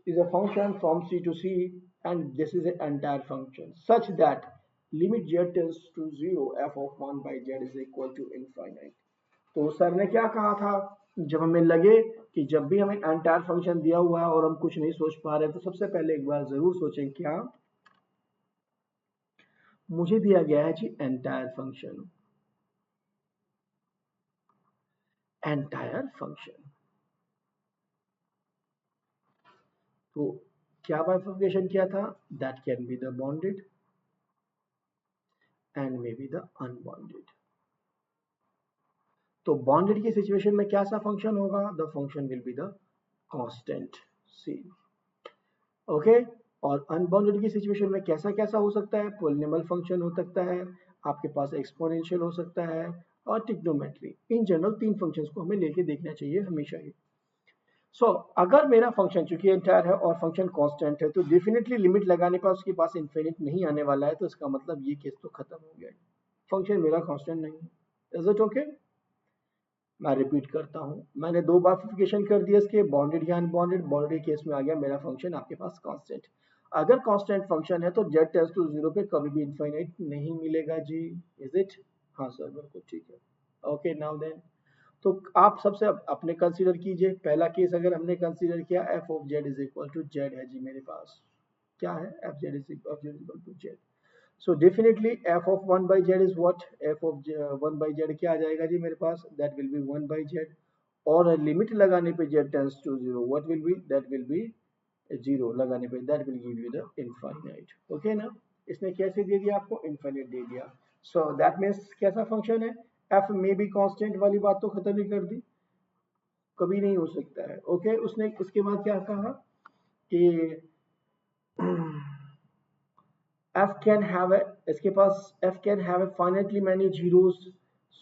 S1: is a function from c to c and this is an entire function such that limit z tends to 0 f of 1 by z is equal to infinite। तो sir ने क्या कहा था? जब हमें लगे कि जब भी हमें एंटायर फंक्शन दिया हुआ है और हम कुछ नहीं सोच पा रहे, तो सबसे पहले एक बार जरूर सोचें क्या मुझे दिया गया है g entire function, entire function. तो क्या बाइफर्केशन किया था? That can be the bounded and may be the unbounded. तो बॉन्डेड की सिचुएशन में क्या सा फंक्शन होगा? The function will be the constant c, okay. और अनबाउंडेड की सिचुएशन में कैसा कैसा हो सकता है? पॉलिनोमियल फंक्शन हो सकता है, आपके पास एक्सपोनेंशियल हो सकता है, और ट्रिग्नोमेट्री। इन जनरल तीन फंक्शंस को हमें लेके देखना चाहिए हमेशा ही। सो अगर मेरा फंक्शन चूंकि एंटायर है और फंक्शन कांस्टेंट है, तो डेफिनेटली लिमिट लगाने पर उसके पास इनफिनिट नहीं आने वाला है, तो इसका मतलब ये केस तो खत्म हो गया, फंक्शन मेरा कांस्टेंट नहीं है। Is it okay? मैं रिपीट करता हूं, मैंने दो बाइफिकेशन कर दिया इसके, बॉन्डेड या अनबॉन्डेड। बॉन्डेड केस में आ गया मेरा फंक्शन आपके पास कांस्टेंट। अगर कांस्टेंट फंक्शन है तो z टेंड्स टू 0 पे कभी भी इनफाइनाइट नहीं मिलेगा जी। Is it? हाँ सर बिल्कुल ठीक है। ओके नाउ देन, तो आप सबसे अपने कंसीडर कीजिए। पहला केस अगर हमने कंसीडर किया, f of Z is equal to z है जी मेरे पास। क्या है? F Z is equal to z. So definitely f of 1 by z is what? f of 1 by z क्या आ जाएगा जी मेरे पास? That will be 1 by z, और लिमिट लगाने पे z tends to 0, what will be? That will be 0 लगाने पे, that will give you the infinite। okay ना? इसने कैसे दे दिया आपको? infinite दे दिया। so that means कैसा फंक्शन है? f में भी कांस्टेंट वाली बात तो खत्म ही कर दी, कभी नहीं हो सकता है। ओके उसने उसके बाद क्या कहा कि f can have a, इसके पास f can have a finitely many zeros।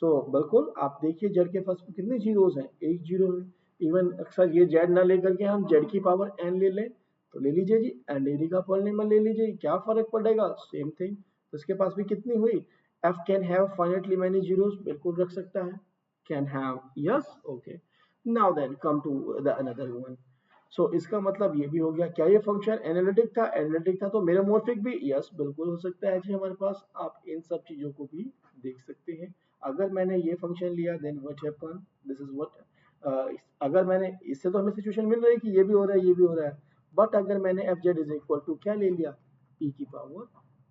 S1: so बिल्कुल आप देखिए z के पास कितने जीरोस हैं? एक जीरो है। इवन अक्सर ये z ना लेकर के हम z की पावर n ले लें, तो ले लीजिए जी n डिग्री का पॉलिनोमियल ले लीजिए, क्या फर्क पड़ेगा? Same thing. तो इसके पास भी कितनी हुई? f can have finitely many zeros, बिल्कुल रख सकता है। can have, yes, okay। now then come to the another one। सो इसका मतलब ये भी हो गया। क्या ये फंक्शन एनालिटिक था? एनालिटिक था। तो मेरामॉर्फिक भी? यस बिल्कुल हो सकता है जी हमारे पास। आप इन सब चीजों को भी देख सकते हैं। अगर मैंने ये फंक्शन लिया, then what happen, this is what, अगर मैंने, इससे तो हमें सिचुएशन मिल रही है कि ये भी हो रहा है ये भी हो रहा है, बट अगर मैंने f Z is equal to क्या ले लिया? ई की पावर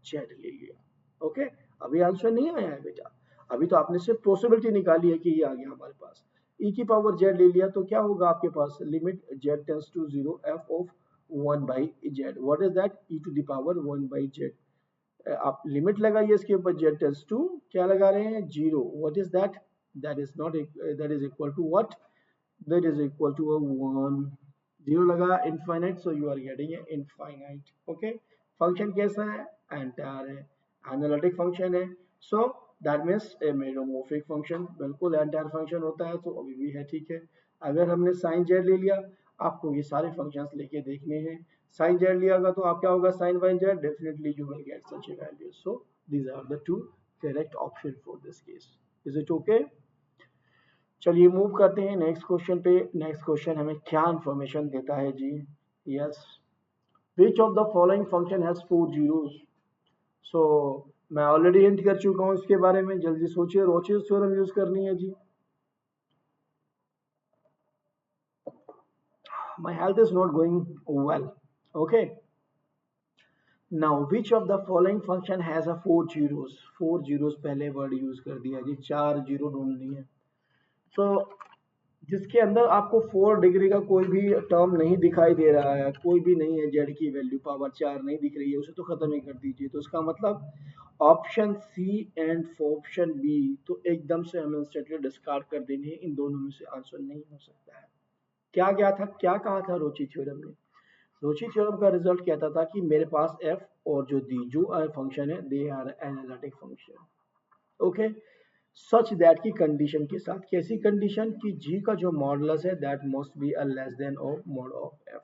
S1: जेड ले लिया। ओके अभी आंसर नहीं आया है बेटा, अभी तो आपने सिर्फ पॉसिबिलिटी निकाली है कि ये आ गया हमारे पास। e की पावर z ले लिया, तो क्या होगा आपके पास? Limit z tends to 0 f of 1 by z, what is that? e to the power 1 by z। आप लिमिट लगाइए इसके ऊपर, z टेंड्स टू क्या लगा रहे हैं? 0, what is that? That is not, that is equal to what? That is equal to 1। 0 लगा infinite, so you are getting infinite. Okay function कैसा है? एंटायर है, एनालिटिक फंक्शन है। So that means a meromorphic function, बिल्कुल entire function होता है, तो अभी भी है ठीक है। अगर हमने साइन जेड ले लिया, आपको ये सारे फंक्शंस लेके देखने हैं। साइन जेड लिया होगा तो आप क्या होगा? साइन वाइन Z, definitely you will get such a value. So these are the two correct option for this case. Is it okay? चलिए मूव करते हैं नेक्स्ट क्वेश्चन पे। नेक्स्ट क्वेश्चन हमें क्या इंफॉर्मेशन देता है जी? Yes, which of the following function has 4 zeros? So मैं ऑलरेडी हिंट कर चुका हूँ इसके बारे में, जल्दी सोचिए। रोचेस थ्योरम यूज करनी है जी। My health is not going well. Okay. Now, which of the following function has a 4 zeros? 4 zeros पहले वर्ड यूज कर दिया जी, 4 जीरो ढूंढनी है। सो जिसके अंदर आपको 4 डिग्री का कोई भी टर्म नहीं दिखाई दे रहा है, कोई भी नहीं है, जेड की वैल्यू पावर 4 नहीं दिख रही है, उसे तो खत्म ही कर दीजिए। तो इसका मतलब option c and option b तो एकदम से हमें इंस्टेंटली डिस्कार्ड कर देनी है, इन दोनों में से आंसर नहीं हो सकता है। क्या था, क्या कहा था रोची थ्योरम ने? रोची थ्योरम का रिजल्ट कहता था कि मेरे पास एफ और जो दी जो फंक्शन है they are analytic function. Okay, such that की कंडीशन के साथ, कैसी कंडीशन? कि जी का जो मॉडुलस है that must be a less than of mod of F.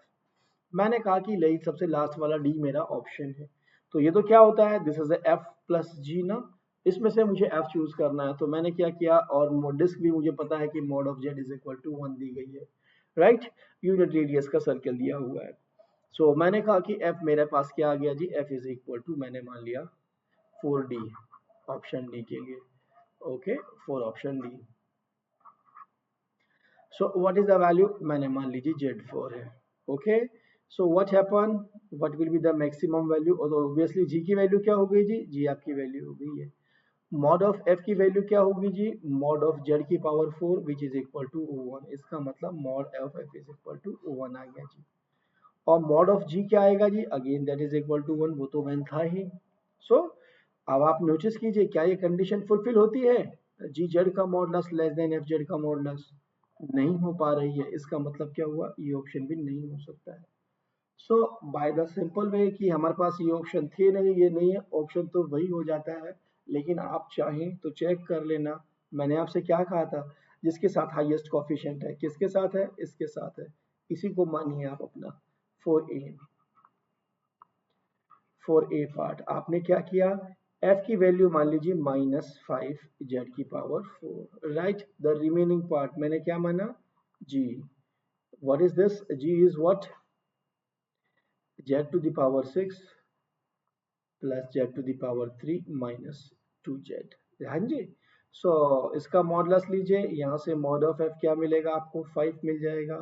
S1: मैंने कहा कि ले सबसे लास्ट वाला डी मेरा ऑप्शन है, तो ये तो क्या होता है, दिस इज एफ प्लस जी ना, इसमें से मुझे एफ चूज करना है। तो मैंने क्या किया, और डिस्क भी मुझे पता है कि mod of Z is equal to 1 दी गई है, राइट? यूनिट रेडियस का सर्कल दिया हुआ है। सो मैंने कहा कि एफ मेरे पास क्या आ गया जी, एफ इज इक्वल टू, मैंने मान लिया 4 डी, ऑप्शन डी के लिए। Okay, for option D. So what is the value, मैंने मान लीजिए Z4 है। Okay, so what happen, what will be the maximum value? और ऑब्वियसली जी की वैल्यू क्या हो गई जी, जी आपकी वैल्यू हो गई है। मॉड ऑफ एफ की वैल्यू क्या होगी जी, मॉड ऑफ जेड की power 4 which is equal to 1। इसका मतलब mod of F is equal to 1 आ गया जी। और मॉड ऑफ जी क्या आएगा जी, again that is equal to 1, वो तो 1 था ही। सो अब आप नोटिस कीजिए, क्या ये कंडीशन फुलफिल होती है? जी जेड का modulus less then F Z का मॉडुलस नहीं हो पा रही है, इसका मतलब क्या हुआ, ये ऑप्शन भी नहीं हो सकता है। सो बाय द सिंपल वे कि हमारे पास ये ऑप्शन थे नहीं, ये नहीं है, ऑप्शन तो वही हो जाता है। लेकिन आप चाहें तो चेक कर लेना, मैंने आपसे क्या कहा था, जिसके साथ हाईएस्ट कोफिशिएंट है, किसके साथ है, इसके साथ है, इसी को मानिए आप अपना। For a, for a part आपने क्या किया, एफ की वैल्यू मान लीजिए -5 जेड की power 4, right? The remaining part मैंने क्या माना, जी। What is this? G is what? Z to the power 6 plus Z to the power 3 minus 2Z। हाँ जी। सो इसका मॉडुलस लीजिए, यहाँ से मॉड ऑफ एफ क्या मिलेगा आपको, 5 मिल जाएगा।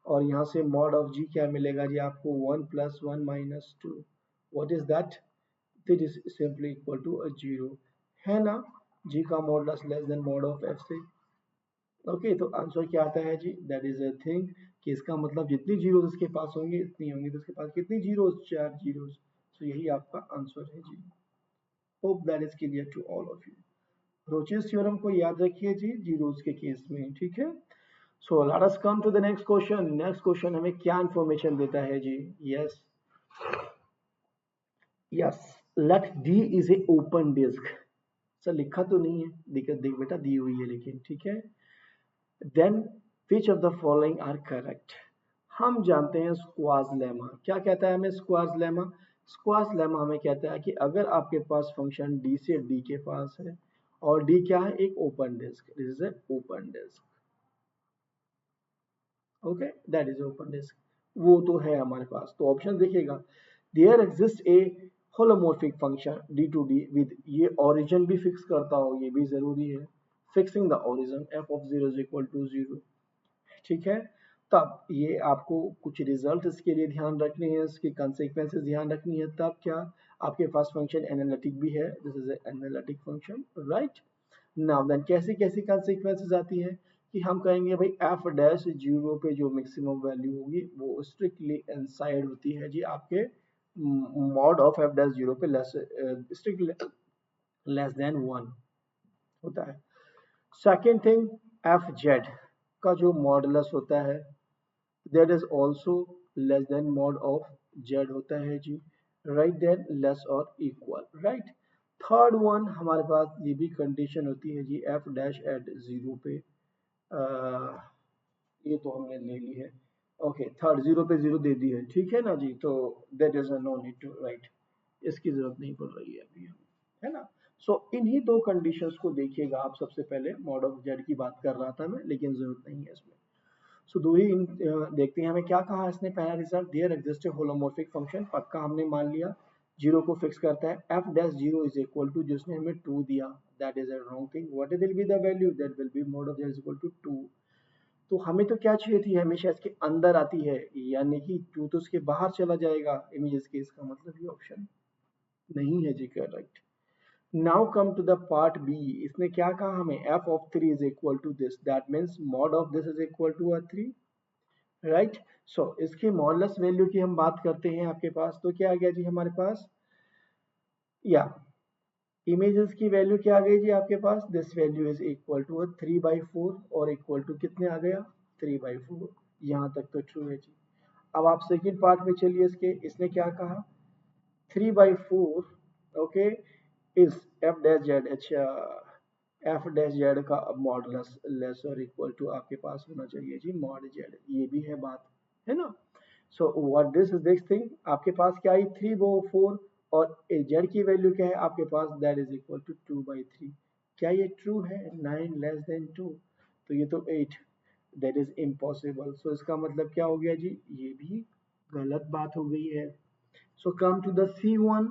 S1: और यहाँ से मॉड ऑफ जी क्या मिलेगा जी आपको, 1 plus 1 minus 2। What is that? That is simply equal to 0, है ना? जी का modulus less than mod of F से। ओके, तो आंसर क्या आता है जी, दैट इज अ थिंग, कि इसका मतलब जितनी जीरोस इसके पास होंगी इतनी होंगी, तो इसके पास कितनी जीरोस, 4 जीरोस। तो यही आपका आंसर है जी। Hope that is clear to all of you. Rouché's theorem को याद रखिए जी जीरोस के केस में, ठीक है? So let us come to the next question. Next question हमें क्या इंफॉर्मेशन देता है जी? Yes, yes, let D is a open disc. Sir लिखा तो नहीं है, देख बेटा दी हुई है लेकिन, ठीक है? Then which of the following are correct? हम जानते हैं स्क्वाज लेमा क्या कहता है हमें, स्क्वाज लेमा, स्क्वाज लेमा हमें कहता है कि अगर आपके पास फंक्शन डी से डी के पास है, और डी क्या है, एक open disc, this is a open disc. Okay, that is open disc, वो तो है हमारे पास। तो ऑप्शन देखिएगा, there exist a holomorphic function D to D with, ये ओरिजिन भी फिक्स करता हो, ये भी जरूरी है, fixing the origin F of 0 is equal to 0, ठीक है? तब ये आपको कुछ रिजल्ट इसके लिए ध्यान रखने हैं, इसकी कंसेक्वेंसेस ध्यान रखनी है, तब क्या आपके पास फंक्शन एनालिटिक भी है, this is analytic function, right? Now then कैसी कैसी कंसेक्वेंसेस आती है, कि हम कहेंगे भाई एफ डैश 0 पे जो मैक्सिमम वैल्यू होगी वो स्ट्रिक्टली इनसाइड होती है जी आपके मॉड ऑफ एफ डैश 0 पे लेस, स्ट्रिक्टली लेस देन 1 होता है। सेकेंड थिंग, एफ जेड का जो मॉडुलस होता है that is also less than mod of Z होता है जी, राइट? देन लेस और इक्वल, राइट? थर्ड वन हमारे पास ये भी कंडीशन होती है जी, एफ डैश एट 0 पे, ये तो हमने ले ली है। ओके, थर्ड 0 पे 0 दे दी है, ठीक है ना जी? तो that is no need to write, इसकी जरूरत नहीं पड़ रही है अभी। है ना। सो इन्हीं दो कंडीशंस को देखिएगा आप सबसे पहले। मॉड ऑफ जेड की बात कर रहा था मैं, लेकिन जरूरत नहीं है इसमें। सो दो ही देखते हैं हमें क्या कहा इसने। पहला result, there exist a holomorphic function, पक्का हमने मान लिया। जीरो को फिक्स करता है, F dash zero is equal to, जिसने हमें 2 दिया, that is a wrong thing. What will be the value, that will be mod of Z is equal to 2। तो हमें तो क्या चाहिए थी, हमेशा इसके अंदर आती है, यानी कि 2 तो इसके बाहर चला जाएगा इमेजेस के, इसका मतलब ये ऑप्शन नहीं है जी correct. Now come to the part B. इसने क्या कहा हमें, F of 3 is equal to this, that means mod of this is equal to 3, right. So इसकी मॉडुलस वैल्यू की हम बात करते हैं आपके पास, तो क्या आ गया जी हमारे पास, या इमेजेस की वैल्यू क्या आ गई जी आपके पास, this value is equal to 3/4 और इक्वल टू कितने आ गया, 3/4। यहाँ तक तो ट्रू है जी। अब आप सेकेंड पार्ट में चलिए इसके, इसने क्या कहा, 3/4 okay is F dash Z, अच्छा एफ डैश जेड का मॉडुलस लेस और इक्वल टू आपके पास होना चाहिए जी मॉड जेड, ये भी है बात, है ना। So what this is this thing, आपके पास क्या आई 3/4 और जेड की वैल्यू क्या है आपके पास, दैट इज इक्वल टू 2/3। क्या ये ट्रू है, 9 लेस देन 2, तो ये तो 8, दैट इज इम्पॉसिबल। सो इसका मतलब क्या हो गया जी, ये भी गलत बात हो गई है। So come to the C1.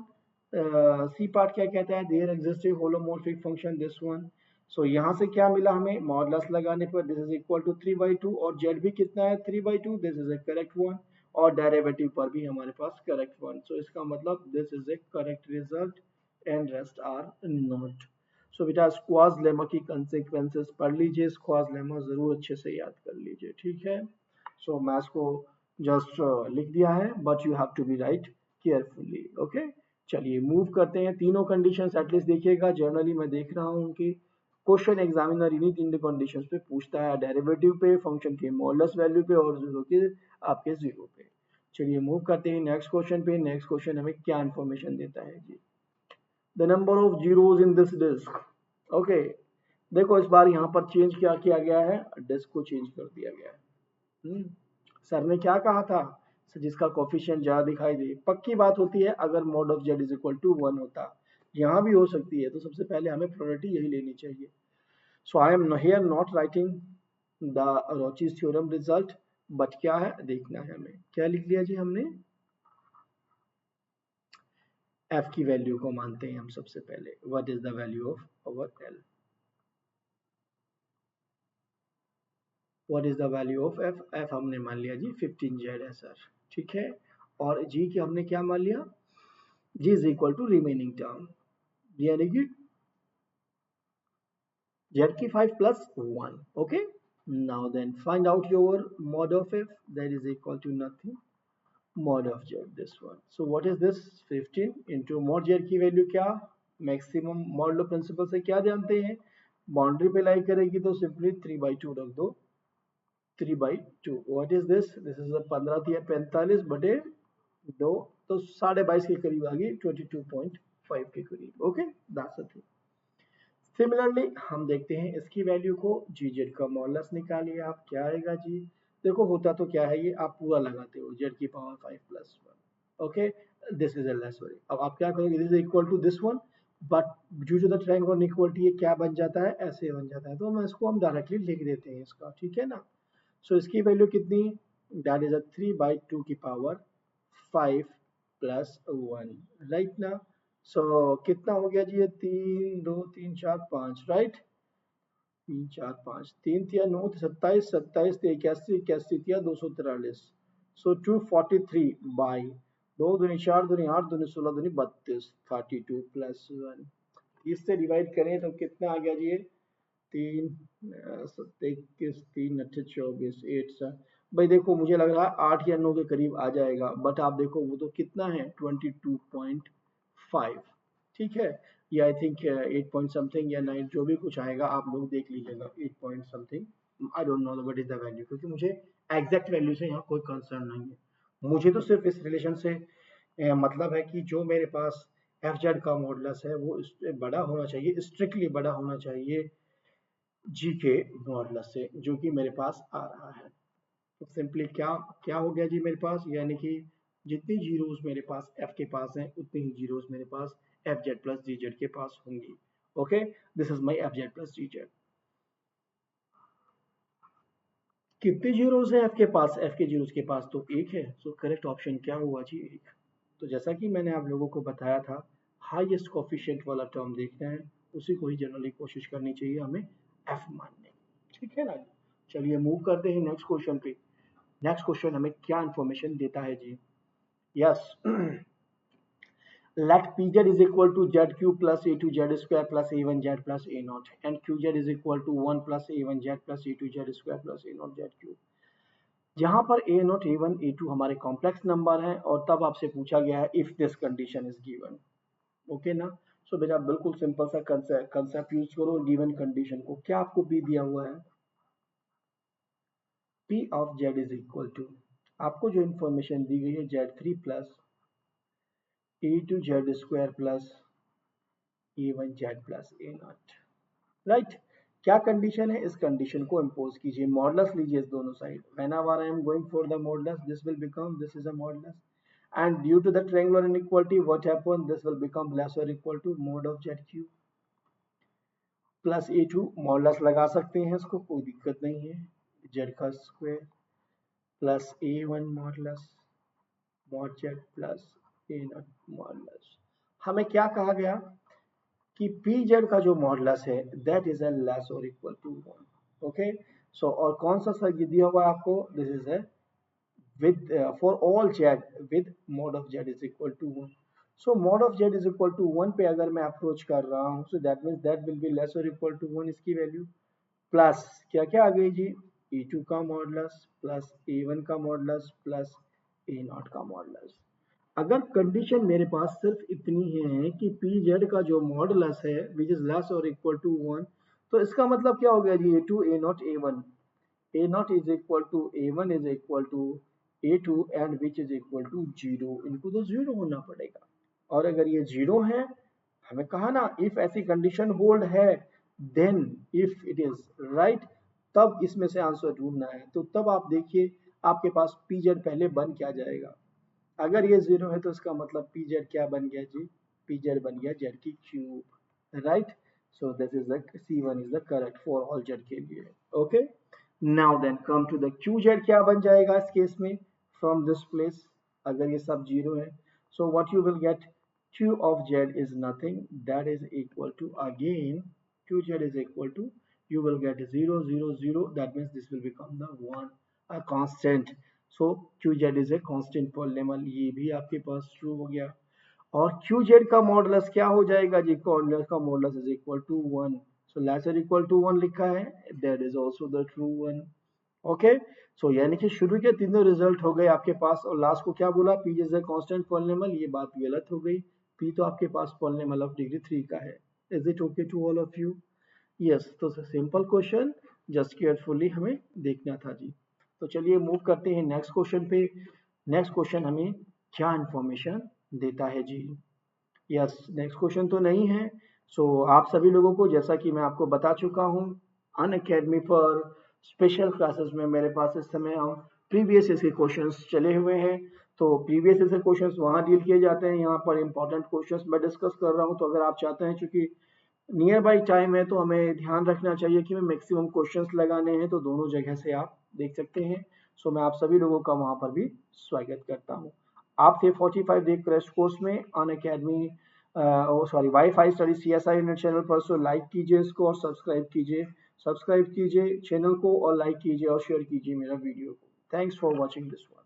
S1: C part क्या कहता है, there exist a holomorphic function this one. सो यहाँ से क्या मिला हमें, मॉडुलस लगाने पर दिस इज इक्वल टू 3/2 और जेड भी कितना है 3/2, this is a correct one. और डेरिवेटिव पर भी हमारे पास करेक्ट वन। सो इसका मतलब this is a correct result and rest are not. So बेटा स्क्वाज लेमा की कंसेक्वेंसेस पढ़ लीजिए, स्क्वाज लेमा जरूर अच्छे से याद कर लीजिए, ठीक है। सो मैं इसको जस्ट लिख दिया है, but you have to be write carefully, okay. चलिए मूव करते हैं, तीनों कंडीशंस एटलीस्ट देखिएगा। जनरली मैं देख रहा हूँ कि क्वेश्चन एग्जामिनर इन्हीं तीन कंडीशंस पे पूछता है, डेरिवेटिव पे, फंक्शन के मॉडुलस वैल्यू पे और जीरो के आपके जीरो पे। चलिए मूव करते हैं नेक्स्ट क्वेश्चन पे। नेक्स्ट क्वेश्चन हमें क्या इन्फॉर्मेशन देता है जी, the number of zeros in this disc, okay. देखो इस बार यहाँ पर चेंज क्या किया गया है, डिस्क को चेंज कर दिया गया है। सर ने क्या कहा था, जिसका कोफिशिएंट ज्यादा दिखाई दे, पक्की बात होती है अगर mod of Z is equal to 1 होता, यहाँ भी हो सकती है, तो सबसे पहले हमें प्रोबेबिलिटी यही लेनी चाहिए। So I am here not writing the Rouché's theorem result, but क्या है देखना है हमें, क्या लिख लिया जी हमने, एफ की वैल्यू को मानते हैं हम सबसे पहले, what is the value of our L, what is the value of F, F हमने मान लिया जी 15 जेड है सर, ठीक है। और जी की हमने क्या मान लिया, G is equal to remaining term, यानी कि z की 5 plus 1, okay। Now then find out your mod of f, that is equal to nothing mod of z, this one। So what is this, 15 into mod z की value क्या, maximum modulo principal से क्या जानते हैं, boundary पे लाई करेगी तो simply 3/2 रख दो, 3/2। What is this, this is 15 या 45 बटे 2, तो 22.5 के करीब आ गई, 22.5 के करीब, ओके दैट्स इट। सिमिलरली हम देखते हैं इसकी वैल्यू को, जी जेड का मॉडुलस निकालिए आप, क्या आएगा जी, देखो होता तो क्या है, ये आप पूरा लगाते हो जेड की power 5 plus 1, okay. This is a less value, अब आप क्या करोगे, this is equal to this one, but due to the triangle inequality ये क्या बन जाता है, ऐसे बन जाता है, तो हम इसको हम डायरेक्टली लिख देते हैं इसका, ठीक है ना। सो इसकी वैल्यू कितनी, दैट इज अ 3/2 की पावर 5 प्लस 1, राइट ना। सो कितना हो गया जी ये, 3 2 3 4 5, राइट, 3 4 5, 3 3 9 27, 27 81, 81 243, सो 243/2 2 4 2 8 2 16 32 प्लस 1, इससे डिवाइड करें तो कितना आ गया जी ये, 3 7 21 3 8 24 भाई देखो मुझे लग रहा है 8 या 9 के करीब आ जाएगा, बट आप देखो वो तो कितना है 22.5, ठीक है। या आई थिंक 8 पॉइंट समथिंग या 9, जो भी कुछ आएगा आप लोग देख लीजिएगा, 8 point something, I don't know what is the value, क्योंकि मुझे एग्जैक्ट वैल्यू से यहाँ कोई कंसर्न नहीं है। मुझे तो सिर्फ इस रिलेशन से मतलब है कि जो मेरे पास एफ जेड का मॉडुलस है वो बड़ा होना चाहिए, स्ट्रिक्टली बड़ा होना चाहिए जी के मॉडुलस से, जो कि मेरे पास आ रहा है। तो सिंपली क्या क्या हो गया जी मेरे पास, यानी कि जितनी जीरोस मेरे पास एफ के पास हैं उतनी ही जीरोस मेरे पास एफ जेड प्लस जी जेड के पास होंगी। Okay, this is my f Z plus ji z. कितने जीरोस है एफ के पास? एफ के जीरोस के पास तो एक है। सो करेक्ट ऑप्शन क्या हुआ जी? एक। तो जैसा कि मैंने आप लोगों को बताया था, हाईएस्ट कोफिशिएंट वाला टर्म देखना है, उसी को ही जनरली कोशिश करनी चाहिए हमें एफ मानने की। ठीक है ना जी? चलिए मूव करते हैं नेक्स्ट क्वेश्चन पे। नेक्स्ट क्वेश्चन हमें क्या इंफॉर्मेशन देता है जी? Yes, let pz is equal to zq plus a2z square plus a1z plus a0 and qz is equal to 1 plus a1z plus a2z square plus a0 z cube। जहां पर a0 a1 a2 हमारे complex number हैं और तब आपसे पूछा गया है if this condition is given. Okay ना? सो बेटा बिल्कुल सिंपल सा कंसेप्ट यूज करो गिवन कंडीशन को। क्या आपको p दिया हुआ है? p of z is equal to, आपको जो इंफॉर्मेशन दी गई है z3 plus a2z square plus a1z plus a0। Right? क्या कंडीशन है? इस कंडीशन को इंपोज कीजिए, मॉडुलस लीजिए इस दोनों side. whenever I am going for the modulus, this will become, this is a modulus, and due to the triangular inequality what happen, this will become less or equal to mod of z cube plus a2। Modulus लगा सकते हैं इसको, कोई दिक्कत नहीं है, z का square plus a1 modulus mod z plus a0 modulus. हमें क्या कहा गया कि pz का जो मॉडुलस है दैट इज अ लेस और इक्वल टू 1। ओके, सो और कौन सा सर ये दिया हुआ है आपको? This is a with for all z with mod of z is equal to 1। so mod of z is equal to 1 पे अगर मैं अप्रोच कर रहा हूँ, so that means that will be less or equal to 1 इसकी value, plus क्या क्या आ गई जी? e2 का मॉडुलस प्लस a1 का मॉडुलस प्लस a0 का मॉडुलस। अगर कंडीशन मेरे पास सिर्फ इतनी है कि pz का जो मॉडुलस है विच इज लेस और इक्वल टू 1, तो इसका मतलब क्या हो गया जी? a2 a0 a1, a0 is equal to a1 is equal to a2 and which is equal to 0। इनको तो 0 होना पड़ेगा, और अगर ये 0 है, हमें कहा ना इफ ऐसी कंडीशन होल्ड है, then if it is right, तब इसमें से आंसर ढूंढना है। तो तब आप देखिए आपके पास pz पहले बन क्या जाएगा? अगर ये 0 है तो इसका मतलब pz क्या बन गया जी? pz बन गया z की cube. Right? So this is the C1 is the correct for all z के लिए। Okay, now then come to the qz। क्या बन जाएगा इस केस में? फ्रॉम दिस प्लेस अगर ये सब 0 है, so what you will gate? q of z is nothing, that is equal to, again qz is equal to, you will get 0 0 0, that means this will become the 1, a constant। So qz is a constant polynomial, ये भी आपके पास true हो गया। और qz का modulus क्या हो जाएगा जी? qz का modulus is equal to 1, so less और इक्वल टू 1 लिखा है, that is also the true one. Okay, so यानी कि शुरू के तीनों रिजल्ट हो गए आपके पास, और लास्ट को क्या बोला? p is a constant polynomial, ये बात गलत हो गई, p तो आपके पास पॉलिनोमियल ऑफ डिग्री 3 का है। Is it okay to all of you? Yes, तो सिंपल क्वेश्चन, जस्ट केयरफुली हमें देखना था जी। तो चलिए मूव करते हैं नेक्स्ट क्वेश्चन पे। नेक्स्ट क्वेश्चन हमें क्या इंफॉर्मेशन देता है जी? यस, नेक्स्ट क्वेश्चन तो नहीं है। सो आप सभी लोगों को, जैसा कि मैं आपको बता चुका हूँ, अनअकैडमी पर स्पेशल क्लासेस में मेरे पास इस समय हम प्रीवियस ईयर के क्वेश्चंस चले हुए हैं। तो प्रीवियस ईयर के क्वेश्चंस वहाँ डील किए जाते हैं, यहाँ पर इंपॉर्टेंट क्वेश्चंस मैं डिस्कस कर रहा हूँ। तो अगर आप चाहते हैं, चूंकि नियर बाई टाइम है, तो हमें ध्यान रखना चाहिए कि हमें मैक्सिमम क्वेश्चंस लगाने हैं, तो दोनों जगह से आप देख सकते हैं। सो मैं आप सभी लोगों का वहां पर भी स्वागत करता हूं। आप थे 45 डे क्रैश कोर्स में Unacademy, sorry Wifi Study CSI NET channel पर। सो लाइक कीजिए इसको और सब्सक्राइब कीजिए चैनल को, और लाइक कीजिए और शेयर कीजिए मेरा वीडियो को। Thanks for watching this one.